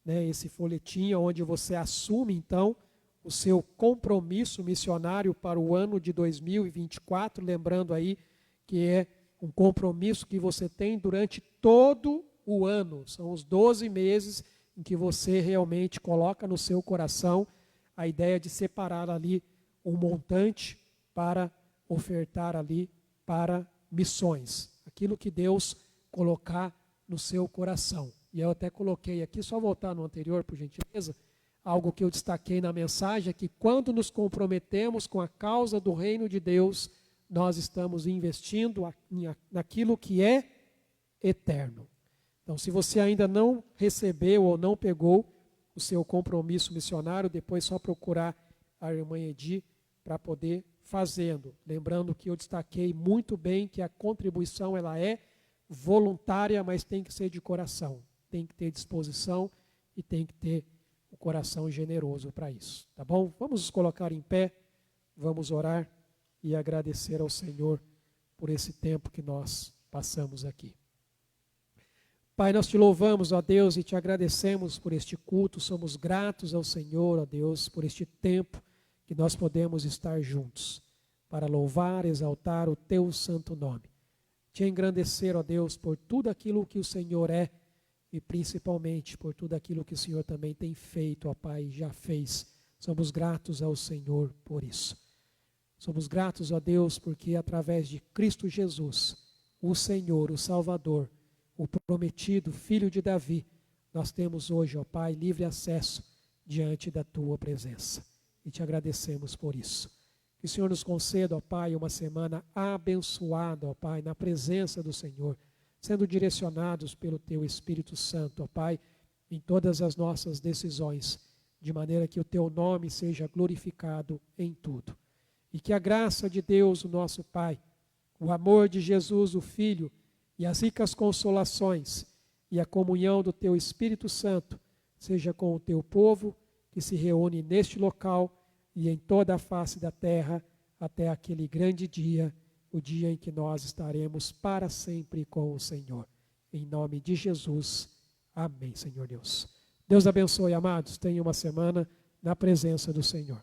né, esse folhetim onde você assume, então, o seu compromisso missionário para o ano de 2024, lembrando aí que é um compromisso que você tem durante todo o ano. São os 12 meses em que você realmente coloca no seu coração a ideia de separar ali um montante para ofertar ali para missões, aquilo que Deus colocar no seu coração. E eu até coloquei aqui, só voltar no anterior, por gentileza, algo que eu destaquei na mensagem, é que quando nos comprometemos com a causa do reino de Deus, nós estamos investindo naquilo que é eterno. Então, se você ainda não recebeu ou não pegou o seu compromisso missionário, depois é só procurar a irmã Edi para poder fazendo. Lembrando que eu destaquei muito bem que a contribuição ela é voluntária, mas tem que ser de coração. Tem que ter disposição e tem que ter o coração generoso para isso. Tá bom? Vamos nos colocar em pé, vamos orar e agradecer ao Senhor por esse tempo que nós passamos aqui. Pai, nós te louvamos, ó Deus, e te agradecemos por este culto. Somos gratos ao Senhor, ó Deus, por este tempo que nós podemos estar juntos para louvar, exaltar o teu santo nome. Te engrandecer, ó Deus, por tudo aquilo que o Senhor é e principalmente por tudo aquilo que o Senhor também tem feito, ó Pai, já fez. Somos gratos ao Senhor por isso. Somos gratos, ó Deus, porque através de Cristo Jesus, o Senhor, o Salvador, o prometido Filho de Davi, nós temos hoje, ó Pai, livre acesso diante da tua presença. E te agradecemos por isso. Que o Senhor nos conceda, ó Pai, uma semana abençoada, ó Pai, na presença do Senhor, sendo direcionados pelo teu Espírito Santo, ó Pai, em todas as nossas decisões, de maneira que o teu nome seja glorificado em tudo. E que a graça de Deus, o nosso Pai, o amor de Jesus, o Filho, e as ricas consolações e a comunhão do teu Espírito Santo seja com o teu povo que se reúne neste local e em toda a face da terra até aquele grande dia, o dia em que nós estaremos para sempre com o Senhor. Em nome de Jesus. Amém, Senhor Deus. Deus abençoe, amados. Tenha uma semana na presença do Senhor.